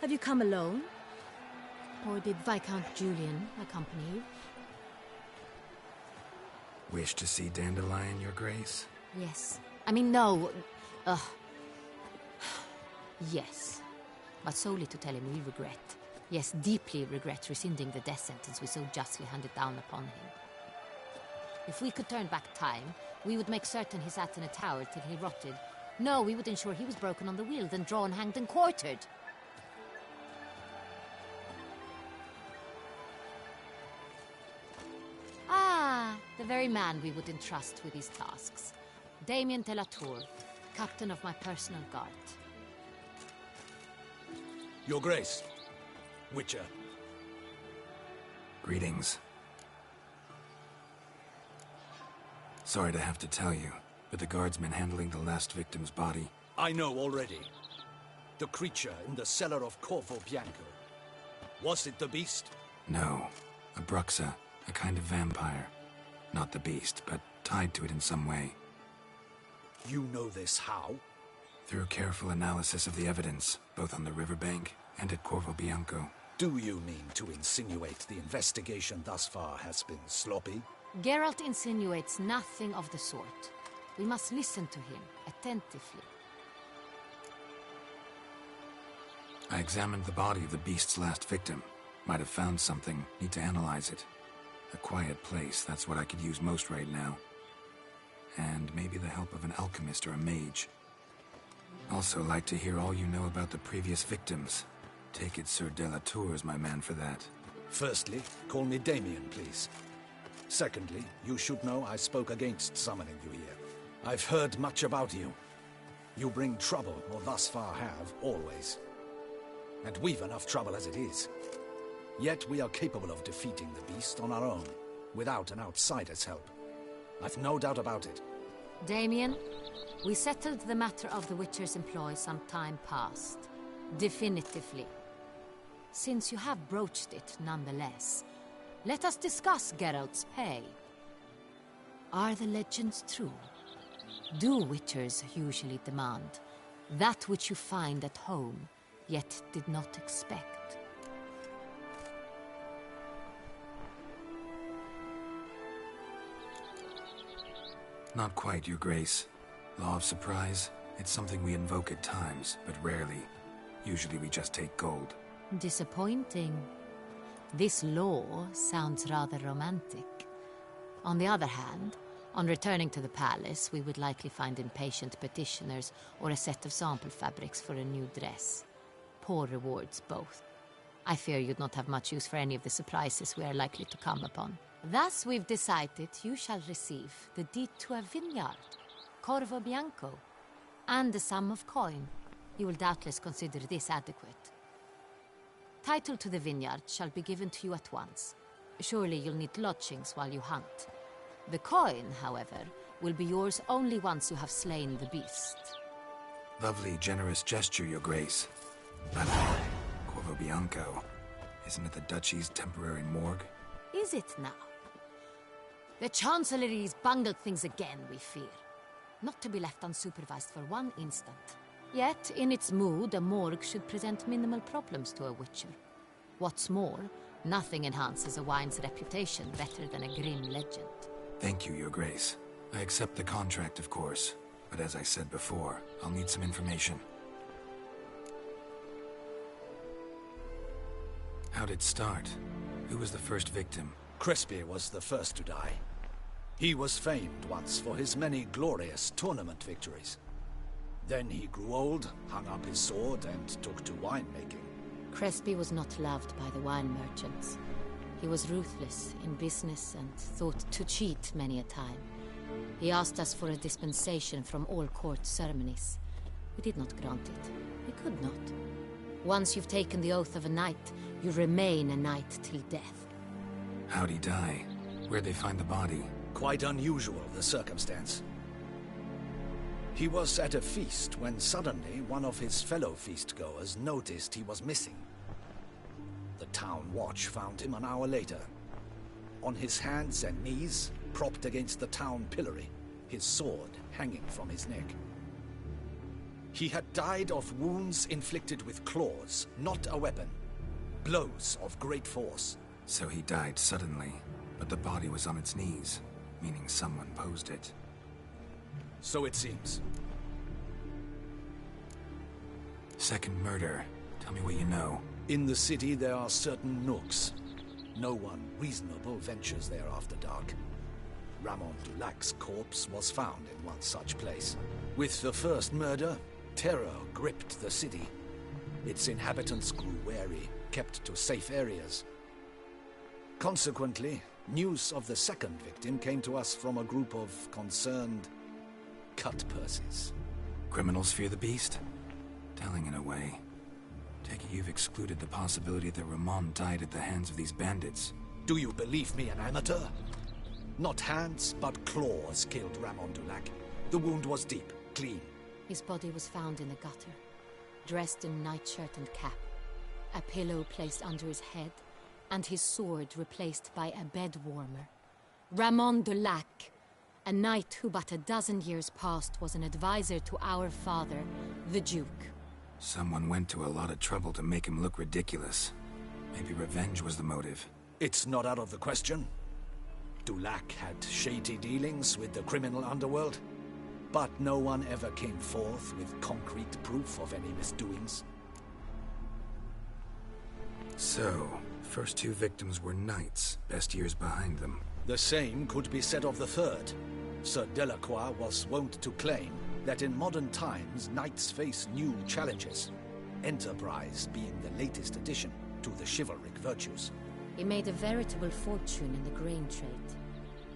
have you come alone? Or did Viscount Julian accompany you? Wish to see Dandelion, Your Grace? Yes. I mean, no. Yes. But solely to tell him we regret. Yes, deeply regret rescinding the death sentence we so justly handed down upon him. If we could turn back time, we would make certain he sat in a tower till he rotted. No, we would ensure he was broken on the wheel, then drawn, hanged, and quartered. Ah, the very man we would entrust with these tasks. Damien de la Tour, captain of my personal guard. Your Grace. Witcher. Greetings. Sorry to have to tell you, but the guardsman handling the last victim's body... I know already. The creature in the cellar of Corvo Bianco. Was it the beast? No. A Bruxa, a kind of vampire. Not the beast, but tied to it in some way. You know this how? Through careful analysis of the evidence, both on the riverbank and at Corvo Bianco. Do you mean to insinuate the investigation thus far has been sloppy? Geralt insinuates nothing of the sort. We must listen to him attentively. I examined the body of the beast's last victim. Might have found something. Need to analyze it. A quiet place, that's what I could use most right now. And maybe the help of an alchemist or a mage. Also like to hear all you know about the previous victims. Take it Sir de la Tour is my man for that. Firstly, call me Damien, please. Secondly, you should know I spoke against summoning you here. I've heard much about you. You bring trouble, or thus far have, always. And we've enough trouble as it is. Yet we are capable of defeating the beast on our own, without an outsider's help. I've no doubt about it. Damien, we settled the matter of the Witcher's employ some time past. Definitively. Since you have broached it nonetheless, let us discuss Geralt's pay. Are the legends true? Do Witchers usually demand that which you find at home, yet did not expect? Not quite, Your Grace. Law of surprise, it's something we invoke at times, but rarely. Usually we just take gold. Disappointing. This law sounds rather romantic. On the other hand, on returning to the palace, we would likely find impatient petitioners or a set of sample fabrics for a new dress. Poor rewards, both. I fear you'd not have much use for any of the surprises we are likely to come upon. Thus, we've decided you shall receive the deed to a vineyard, Corvo Bianco, and a sum of coin. You will doubtless consider this adequate. Title to the vineyard shall be given to you at once. Surely you'll need lodgings while you hunt. The coin, however, will be yours only once you have slain the beast. Lovely, generous gesture, Your Grace. But Corvo Bianco, isn't it the Duchy's temporary morgue? Is it now? The Chancellery's bungled things again, we fear. Not to be left unsupervised for one instant. Yet, in its mood, a morgue should present minimal problems to a Witcher. What's more, nothing enhances a wine's reputation better than a grim legend. Thank you, Your Grace. I accept the contract, of course. But as I said before, I'll need some information. How'd it start? Who was the first victim? Crespi was the first to die. He was famed once for his many glorious tournament victories. Then he grew old, hung up his sword, and took to winemaking. Crespi was not loved by the wine merchants. He was ruthless in business and thought to cheat many a time. He asked us for a dispensation from all court ceremonies. We did not grant it. We could not. Once you've taken the oath of a knight, you remain a knight till death. How'd he die? Where'd they find the body? Quite unusual, the circumstance. He was at a feast when suddenly one of his fellow feastgoers noticed he was missing. The town watch found him an hour later. On his hands and knees, propped against the town pillory, his sword hanging from his neck. He had died of wounds inflicted with claws, not a weapon. Blows of great force. So he died suddenly, but the body was on its knees, meaning someone posed it. So it seems. Second murder. Tell me what you know. In the city there are certain nooks. No one reasonable ventures there after dark. Ramon Dulac's corpse was found in one such place. With the first murder, terror gripped the city. Its inhabitants grew wary, kept to safe areas. Consequently, news of the second victim came to us from a group of concerned cut-purses. Criminals fear the beast? Telling in a way. Take it you've excluded the possibility that Ramon died at the hands of these bandits. Do you believe me an amateur? Not hands, but claws killed Ramon Dulac. The wound was deep, clean. His body was found in the gutter, dressed in nightshirt and cap, a pillow placed under his head, and his sword replaced by a bed warmer. Ramon Dulac, a knight who but a dozen years past was an advisor to our father, the Duke. Someone went to a lot of trouble to make him look ridiculous. Maybe revenge was the motive. It's not out of the question. Dulac had shady dealings with the criminal underworld, but no one ever came forth with concrete proof of any misdoings. So, first two victims were knights, best years behind them. The same could be said of the third. Sir Delacroix was wont to claim that in modern times knights face new challenges, enterprise being the latest addition to the chivalric virtues. He made a veritable fortune in the grain trade.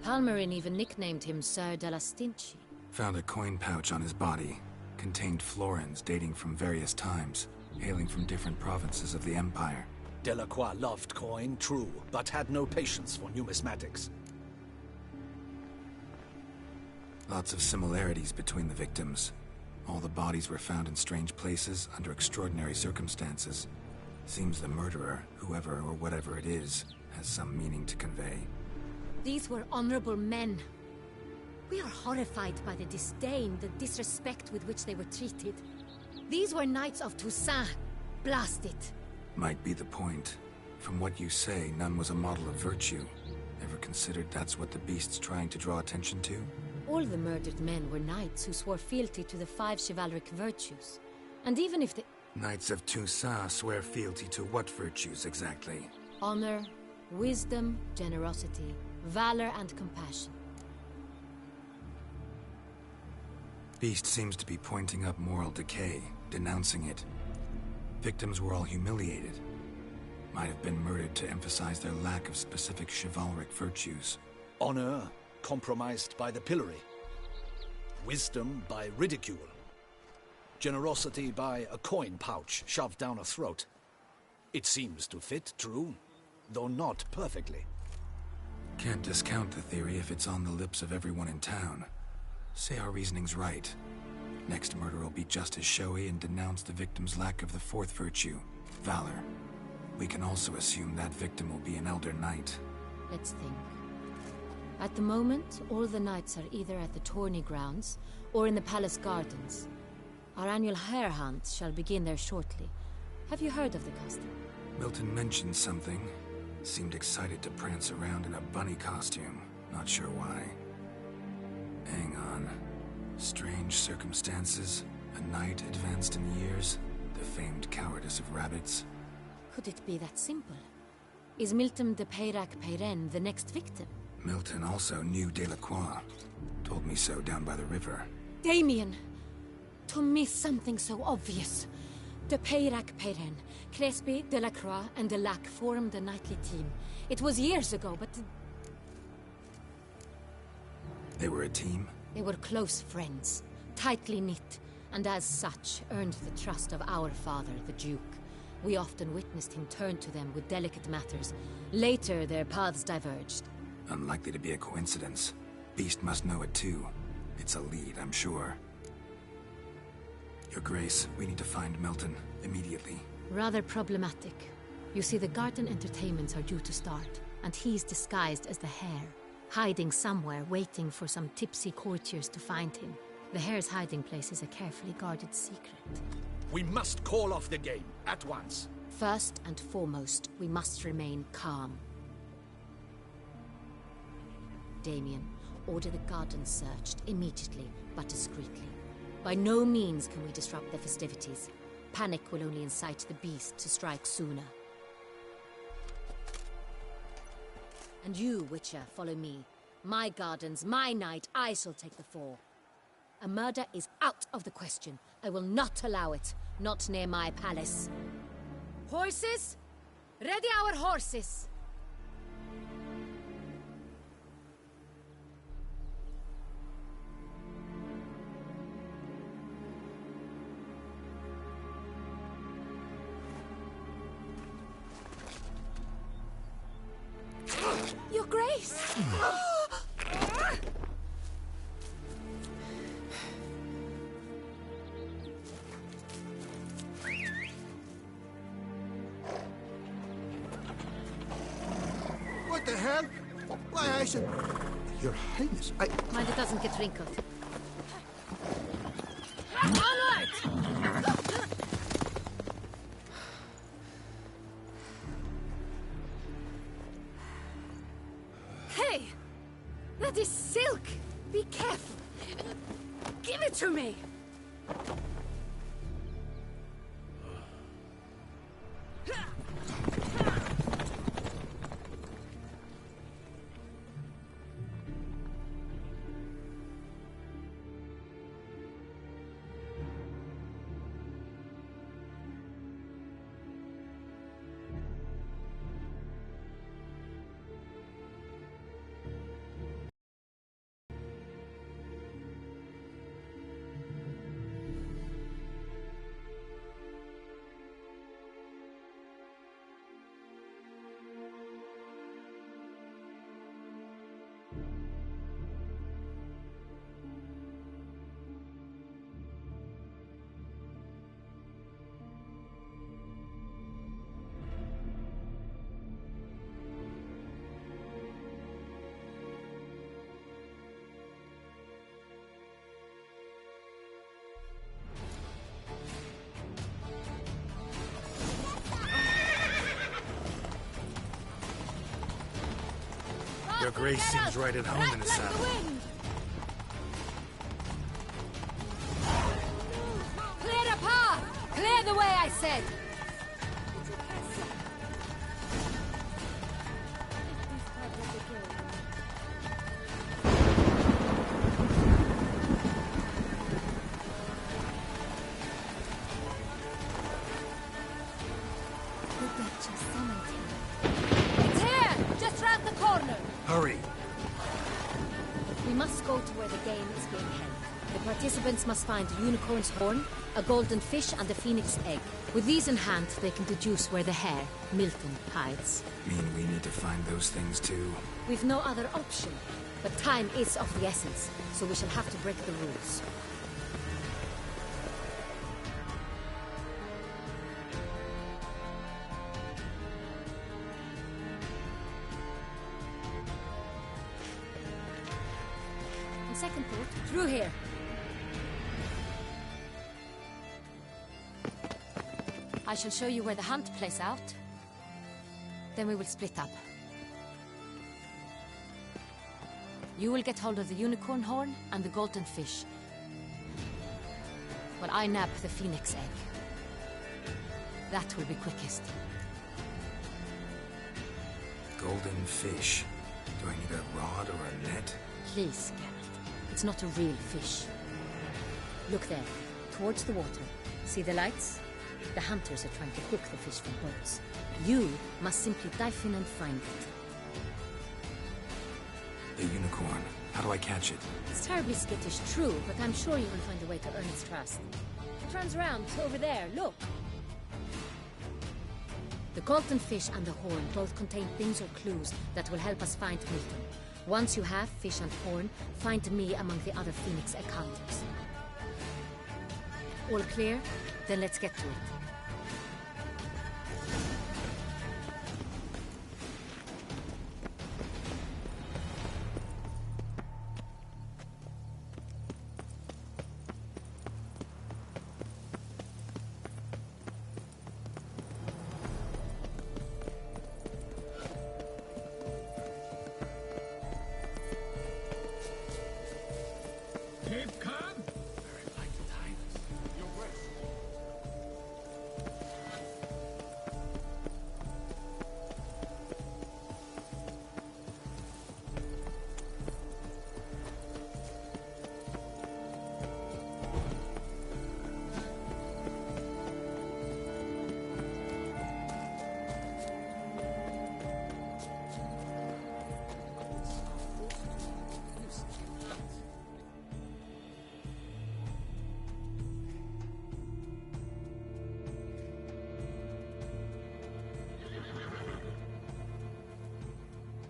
Palmerin even nicknamed him Sir della Stinci. Found a coin pouch on his body. Contained florins dating from various times, hailing from different provinces of the Empire. Delacroix loved coin, true, but had no patience for numismatics. Lots of similarities between the victims. All the bodies were found in strange places under extraordinary circumstances. Seems the murderer, whoever or whatever it is, has some meaning to convey. These were honorable men. We are horrified by the disdain, the disrespect with which they were treated. These were knights of Toussaint. Blast it. Might be the point. From what you say, none was a model of virtue. Ever considered that's what the beast's trying to draw attention to? All the murdered men were knights who swore fealty to the 5 chivalric virtues. And even if the... Knights of Toussaint swear fealty to what virtues exactly? Honor, wisdom, generosity, valor and compassion. Beast seems to be pointing up moral decay, denouncing it. Victims were all humiliated. Might have been murdered to emphasize their lack of specific chivalric virtues. Honor compromised by the pillory. Wisdom by ridicule. Generosity by a coin pouch shoved down a throat. It seems to fit, true, though not perfectly. Can't discount the theory if it's on the lips of everyone in town. Say our reasoning's right. Next murder will be just as showy and denounce the victim's lack of the 4th virtue, valor. We can also assume that victim will be an elder knight. Let's think. At the moment, all the knights are either at the tourney grounds or in the palace gardens. Our annual hare hunt shall begin there shortly. Have you heard of the custom? Milton mentioned something. Seemed excited to prance around in a bunny costume. Not sure why. Hang on. Strange circumstances. A knight advanced in years. The famed cowardice of rabbits. Could it be that simple? Is Milton de Peyrac-Peyren the next victim? Milton also knew Delacroix. Told me so down by the river. Damien! To miss something so obvious. De Peyrac-Peyren, Crespi, Delacroix, and Delac formed a knightly team. It was years ago, but... They were a team? They were close friends, tightly knit, and as such earned the trust of our father, the Duke. We often witnessed him turn to them with delicate matters. Later, their paths diverged. Unlikely to be a coincidence. Beast must know it too. It's a lead, I'm sure. Your Grace, we need to find Milton, immediately. Rather problematic. You see, the garden entertainments are due to start, and he's disguised as the hare, hiding somewhere, waiting for some tipsy courtiers to find him. The hare's hiding place is a carefully guarded secret. We must call off the game, at once. First and foremost, we must remain calm. Damien, order the garden searched immediately, but discreetly. By no means can we disrupt the festivities. Panic will only incite the beast to strike sooner. And you, Witcher, follow me. My gardens, my night, I shall take the fall. A murder is out of the question. I will not allow it. Not near my palace. Horses? Ready our horses! Your Grace! What the hell? Why, I should... Your Highness, I... Mind it doesn't get wrinkled. Onward! Hey! That is silk! Be careful! Give it to me! Your grace seems right at home in the saddle. Clear a path! Clear the way, I said! It's here! Just round the corner! Hurry! We must go to where the game is being held. The participants must find a unicorn's horn, a golden fish, and a phoenix egg. With these in hand, they can deduce where the hare, Milton, hides. Mean we need to find those things too? We've no other option. But time is of the essence, so we shall have to break the rules. On second thought, through here. I shall show you where the hunt plays out. Then we will split up. You will get hold of the unicorn horn and the golden fish, while I nab the phoenix egg. That will be quickest. Golden fish. Do I need a rod or a net? Please, Geralt. It's not a real fish. Look there, towards the water. See the lights? The hunters are trying to hook the fish from boats. You must simply dive in and find it. The unicorn. How do I catch it? It's terribly skittish, true, but I'm sure you will find a way to earn its trust. It runs around over there, look. The golden fish and the horn both contain things or clues that will help us find Milton. Once you have fish and horn, find me among the other phoenix egg hunters. All clear? Then let's get to it.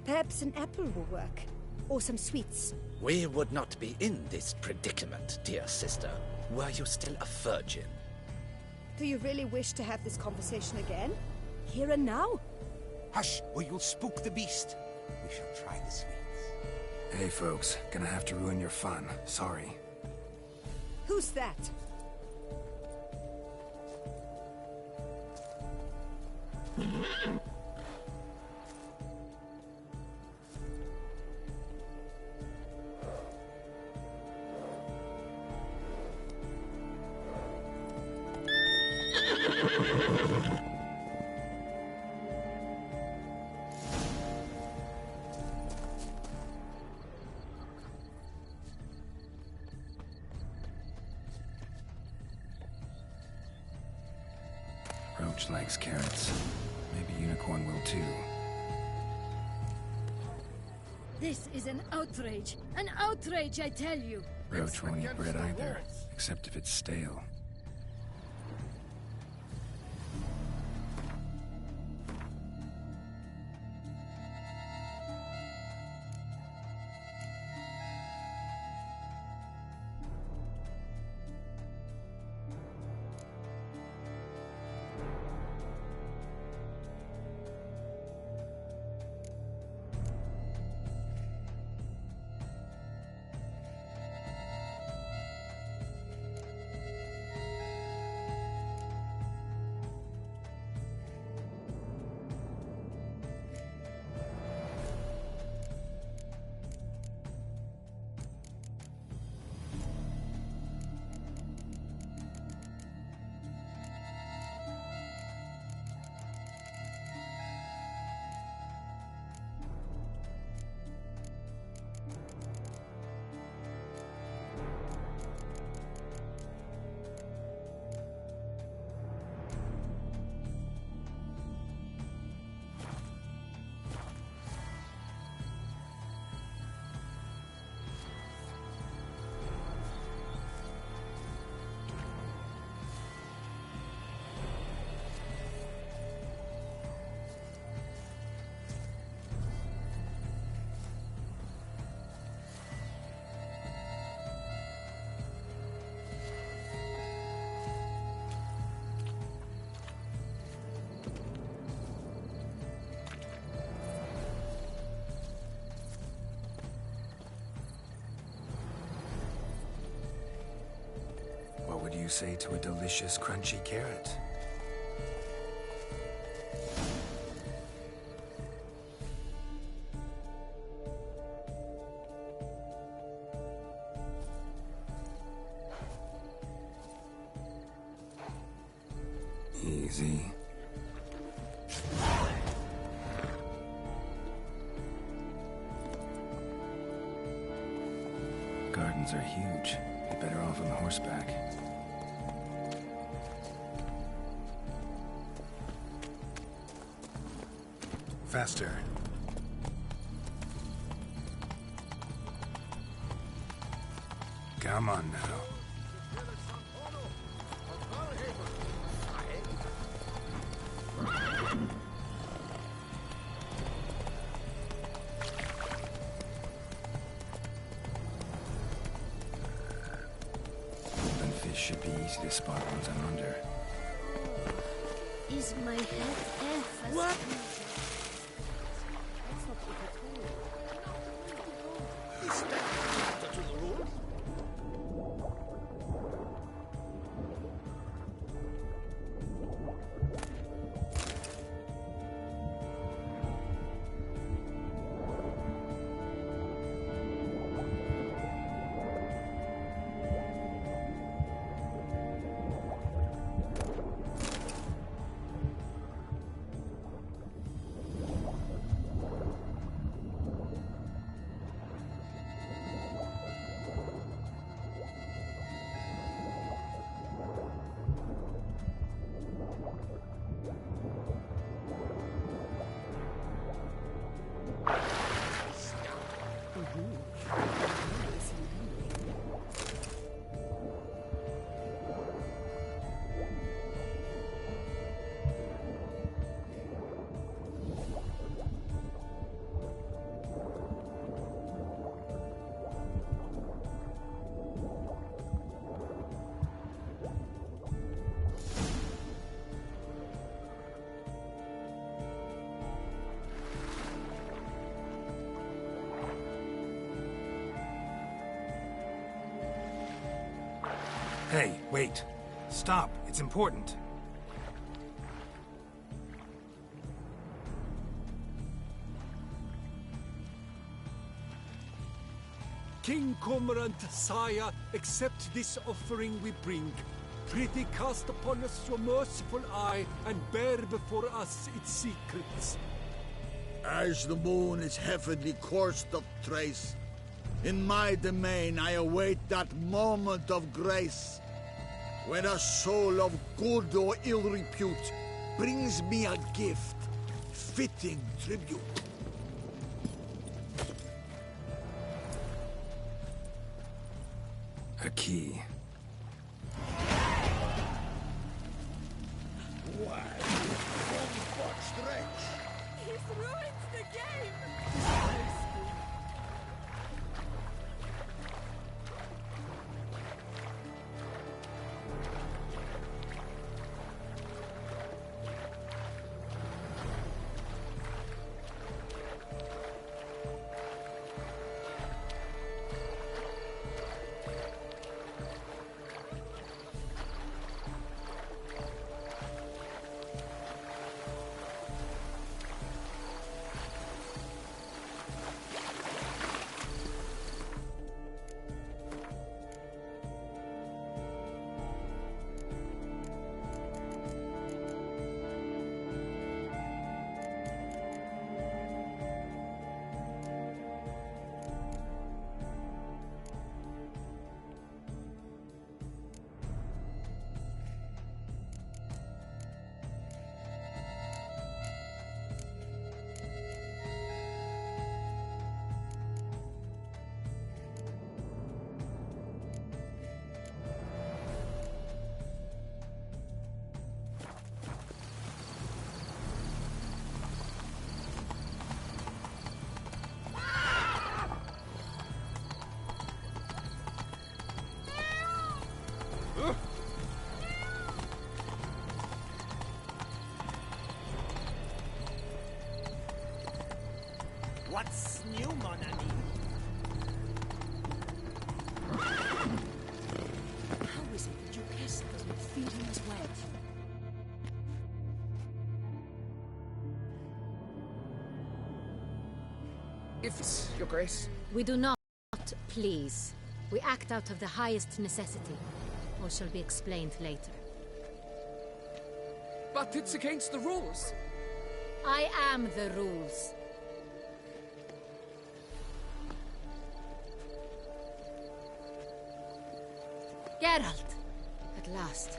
Perhaps an apple will work. Or some sweets. We would not be in this predicament, dear sister, were you still a virgin. Do you really wish to have this conversation again? Here and now? Hush, or you'll spook the beast. We shall try the sweets. Hey, folks. Gonna have to ruin your fun. Sorry. Who's that? Roach likes carrots. Maybe Unicorn will too. This is an outrage! An outrage, I tell you! Roach won't eat bread either, except if it's stale. you say to a delicious, crunchy carrot? Easy. Gardens are huge. Be better off on horseback. Faster. Come on now. Should be easy to spot once I'm under. Is my head F? What? Is that counter to the rule? Hey, wait. Stop. It's important. King Cormorant, sire, accept this offering we bring. Prithee cast upon us your merciful eye, and bear before us its secrets. As the moon is heavenly coursed of trace, in my domain I await that moment of grace, when a soul of good or ill repute brings me a gift, fitting tribute. A key. Why? One stretch. He's ruined the game! What's new, mon ami? How is it that you cast If, Your Grace. We do not, please. We act out of the highest necessity. All shall be explained later. But it's against the rules. I am the rules. Geralt! At last.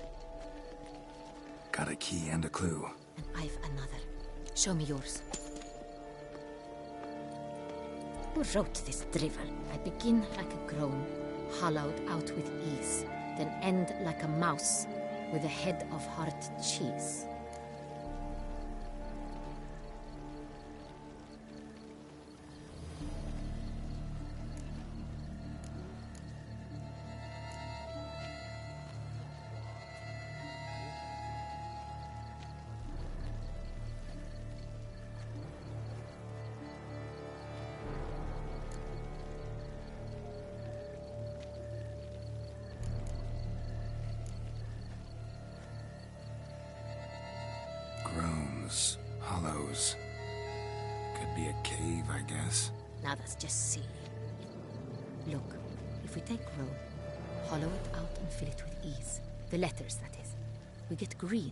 Got a key and a clue. And I've another. Show me yours. Who wrote this drivel? I begin like a groan, hollowed out with ease, then end like a mouse, with a head of hard cheese. Groans, hollows. Could be a cave, I guess. Now that's just silly. Look, if we take row, hollow it out and fill it with ease. The letters, that is. We get green.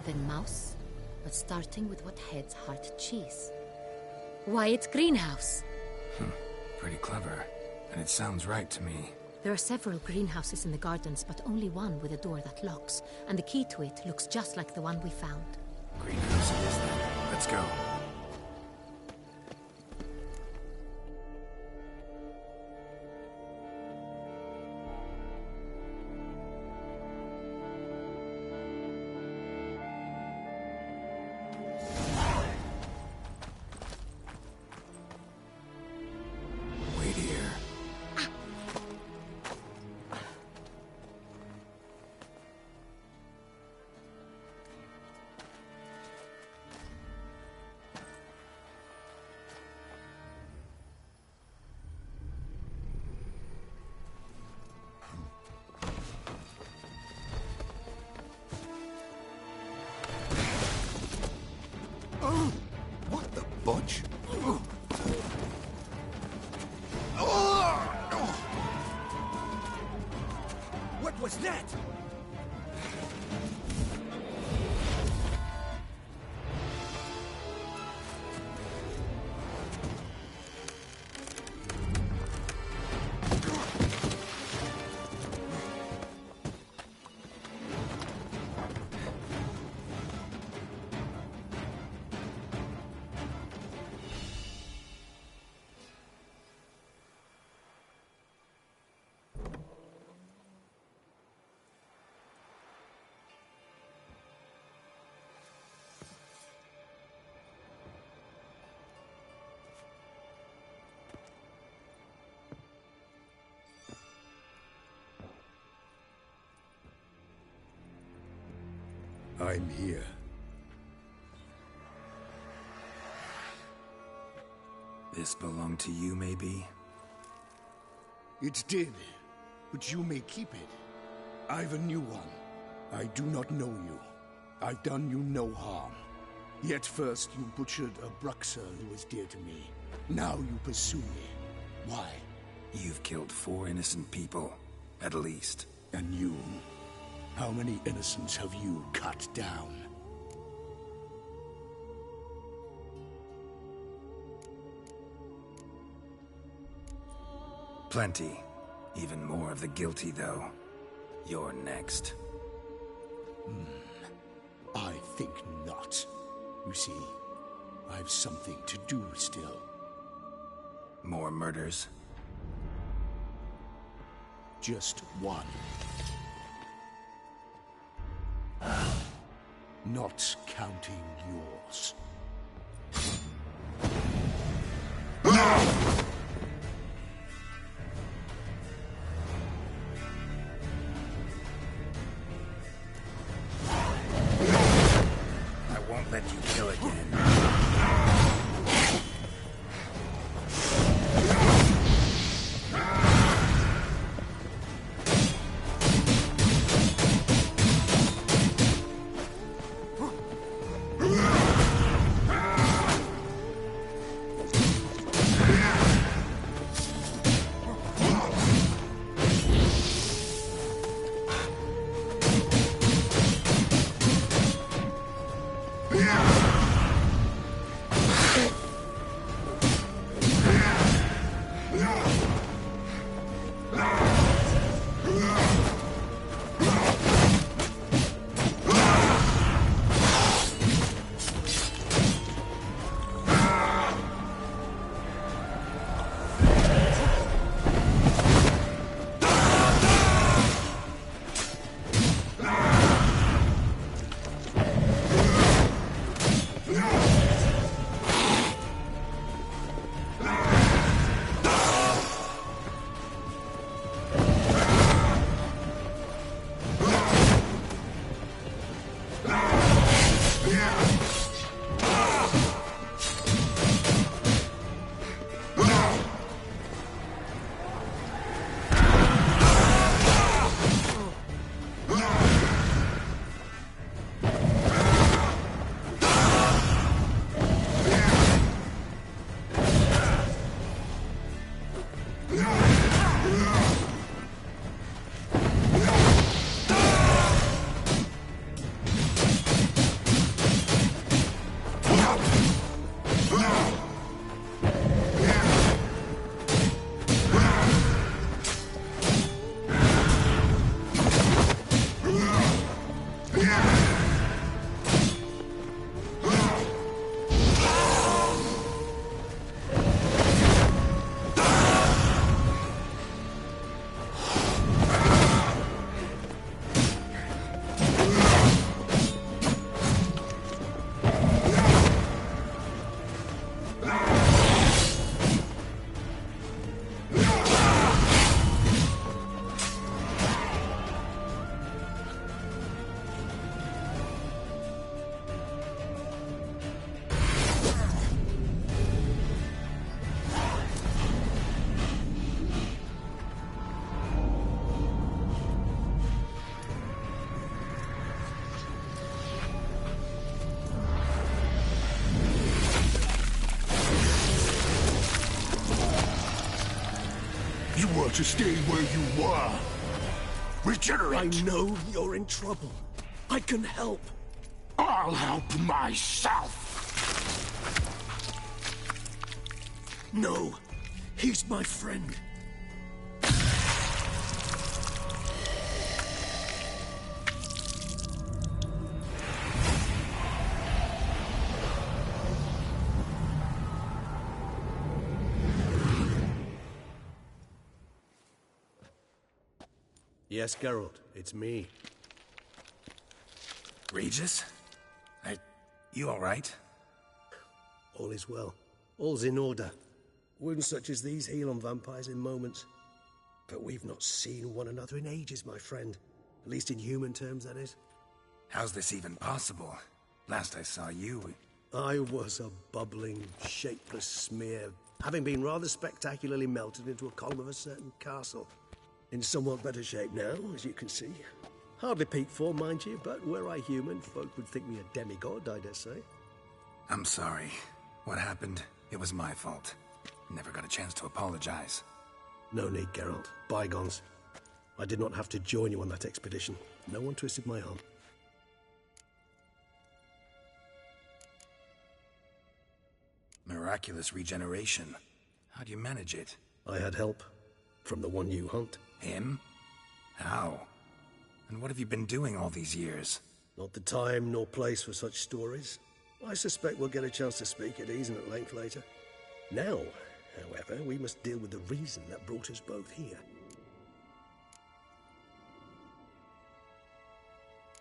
Then mouse, but starting with what heads heart cheese. Why, it's greenhouse. Pretty clever. And it sounds right to me. There are several greenhouses in the gardens, but only one with a door that locks. And the key to it looks just like the one we found. Greenhouse it is then. Let's go. Wait here. What the budge? What was that? I'm here. This belonged to you, maybe? It did, but you may keep it. I've a new one. I do not know you. I've done you no harm. Yet first you butchered a Bruxer who was dear to me. Now you pursue me. Why? You've killed 4 innocent people, at least. And you? How many innocents have you cut down? Plenty. Even more of the guilty, though. You're next. I think not. You see, I've something to do still. More murders? Just one. Not counting yours. I won't let you kill again. well to stay where you were. Regenerate! I know you're in trouble. I can help. I'll help myself! No, he's my friend. Yes, Geralt, it's me. Regis? You all right? All is well. All's in order. Wounds such as these heal on vampires in moments. But we've not seen one another in ages, my friend. At least in human terms, that is. How's this even possible? Last I saw you... I was a bubbling, shapeless smear, having been rather spectacularly melted into a column of a certain castle. In somewhat better shape now, as you can see. Hardly peak form, mind you, but were I human, folk would think me a demigod, I dare say. I'm sorry. What happened, it was my fault. Never got a chance to apologize. No need, Geralt. Bygones. I did not have to join you on that expedition. No one twisted my arm. Miraculous regeneration. How do you manage it? I had help. From the one you hunt. Him? How? And what have you been doing all these years? Not the time nor place for such stories. I suspect we'll get a chance to speak at ease and at length later. Now, however, we must deal with the reason that brought us both here.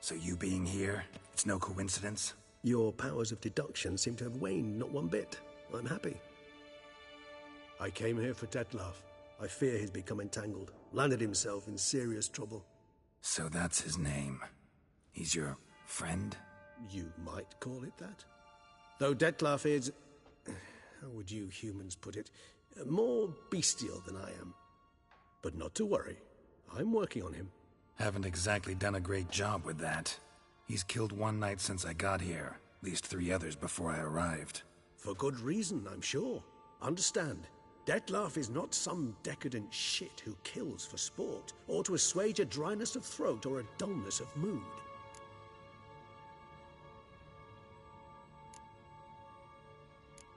So you being here, it's no coincidence? Your powers of deduction seem to have waned not one bit. I'm happy. I came here for Detlaf. I fear he's become entangled, landed himself in serious trouble. So that's his name. He's your friend? You might call it that. Though Detlaf is... how would you humans put it? More bestial than I am. But not to worry. I'm working on him. Haven't exactly done a great job with that. He's killed one knight since I got here. At least 3 others before I arrived. For good reason, I'm sure. Understand, Detlaf is not some decadent shit who kills for sport, or to assuage a dryness of throat or a dullness of mood.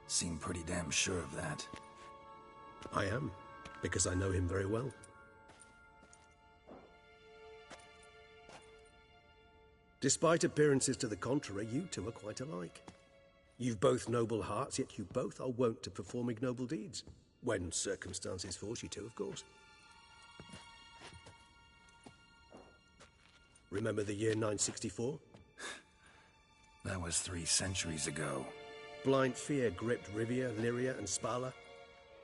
Seem pretty damn sure of that. I am, because I know him very well. Despite appearances to the contrary, you two are quite alike. You've both noble hearts, yet you both are wont to perform ignoble deeds. When circumstances force you to, of course. Remember the year 964? That was 3 centuries ago. Blind fear gripped Rivia, Lyria, and Spala.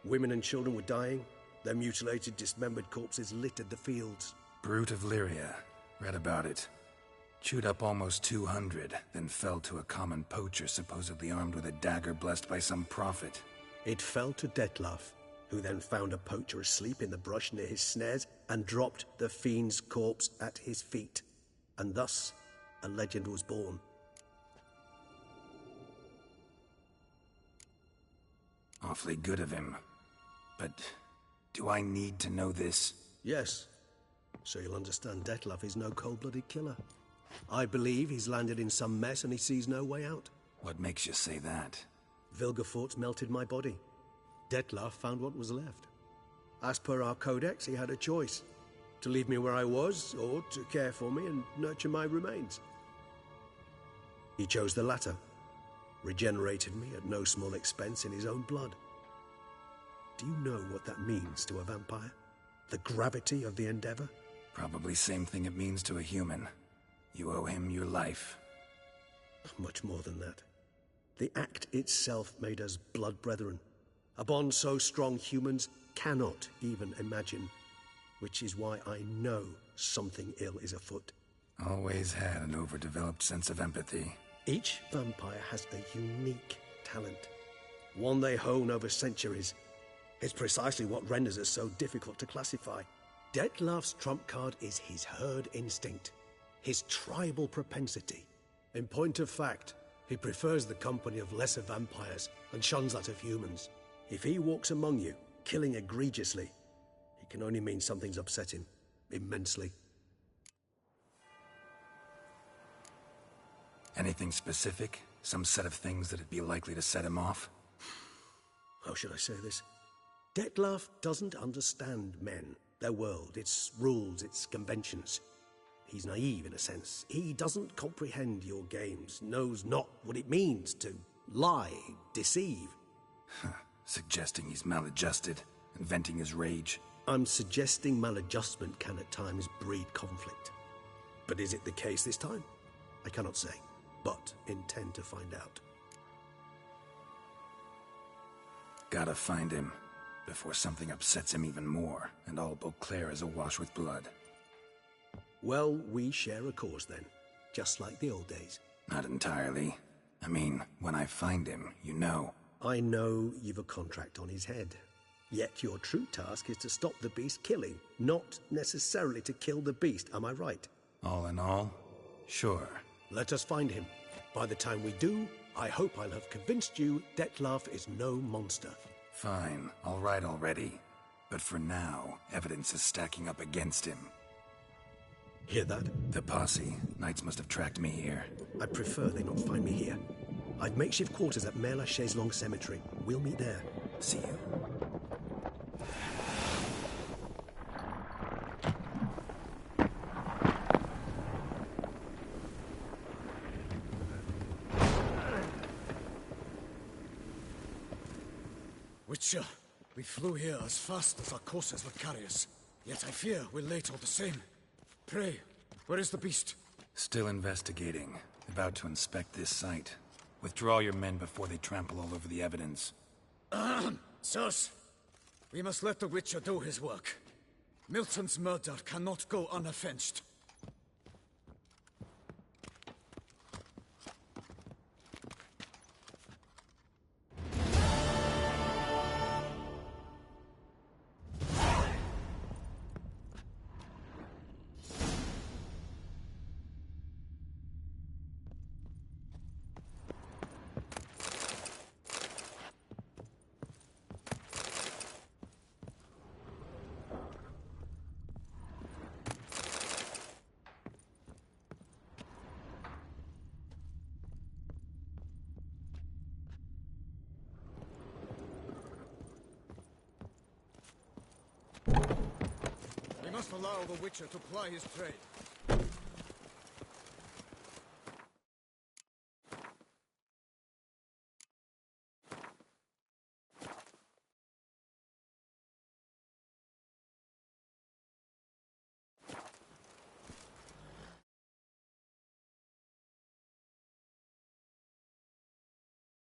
Women and children were dying. Their mutilated, dismembered corpses littered the fields. Brute of Lyria. Read about it. Chewed up almost 200, then fell to a common poacher supposedly armed with a dagger blessed by some prophet. It fell to Detlaf, who then found a poacher asleep in the brush near his snares and dropped the fiend's corpse at his feet. And thus, a legend was born. Awfully good of him. But do I need to know this? Yes. So you'll understand Detlaf is no cold-blooded killer. I believe he's landed in some mess and he sees no way out. What makes you say that? Vilgefortz melted my body. Detlaf found what was left. As per our codex, he had a choice. To leave me where I was, or to care for me and nurture my remains. He chose the latter. Regenerated me at no small expense in his own blood. Do you know what that means to a vampire? The gravity of the endeavor? Probably same thing it means to a human. You owe him your life. Much more than that. The act itself made us blood brethren. A bond so strong humans cannot even imagine. Which is why I know something ill is afoot. Always had an overdeveloped sense of empathy. Each vampire has a unique talent. One they hone over centuries. It's precisely what renders us so difficult to classify. Detlaf's trump card is his herd instinct. His tribal propensity. In point of fact, he prefers the company of lesser vampires and shuns that of humans. If he walks among you, killing egregiously, he It can only mean something's upset him. Immensely. Anything specific? Some set of things that'd be likely to set him off? How should I say this? Detlef doesn't understand men, their world, its rules, its conventions. He's naive in a sense. He doesn't comprehend your games, knows not what it means to lie, deceive. Suggesting he's maladjusted and venting his rage. I'm suggesting maladjustment can at times breed conflict. But is it the case this time? I cannot say, but intend to find out. Gotta find him before something upsets him even more, and all Beauclair is awash with blood. Well, we share a cause then, just like the old days. Not entirely. I mean, when I find him, you know. I know you've a contract on his head. Yet your true task is to stop the beast killing, not necessarily to kill the beast, am I right? All in all, sure. Let us find him. By the time we do, I hope I'll have convinced you Detlef is no monster. Fine, all right already. But for now, evidence is stacking up against him. Hear that? The posse. Knights must have tracked me here. I'd prefer they not find me here. I've makeshift quarters at Mère Lachaise Long Cemetery. We'll meet there. See you. Witcher, we flew here as fast as our courses would carry us. Yet I fear we're late all the same. Pray, where is the beast? Still investigating. About to inspect this site. Withdraw your men before they trample all over the evidence. Sirs, we must let the Witcher do his work. Milton's murder cannot go unavenged. We must allow the Witcher to ply his trade.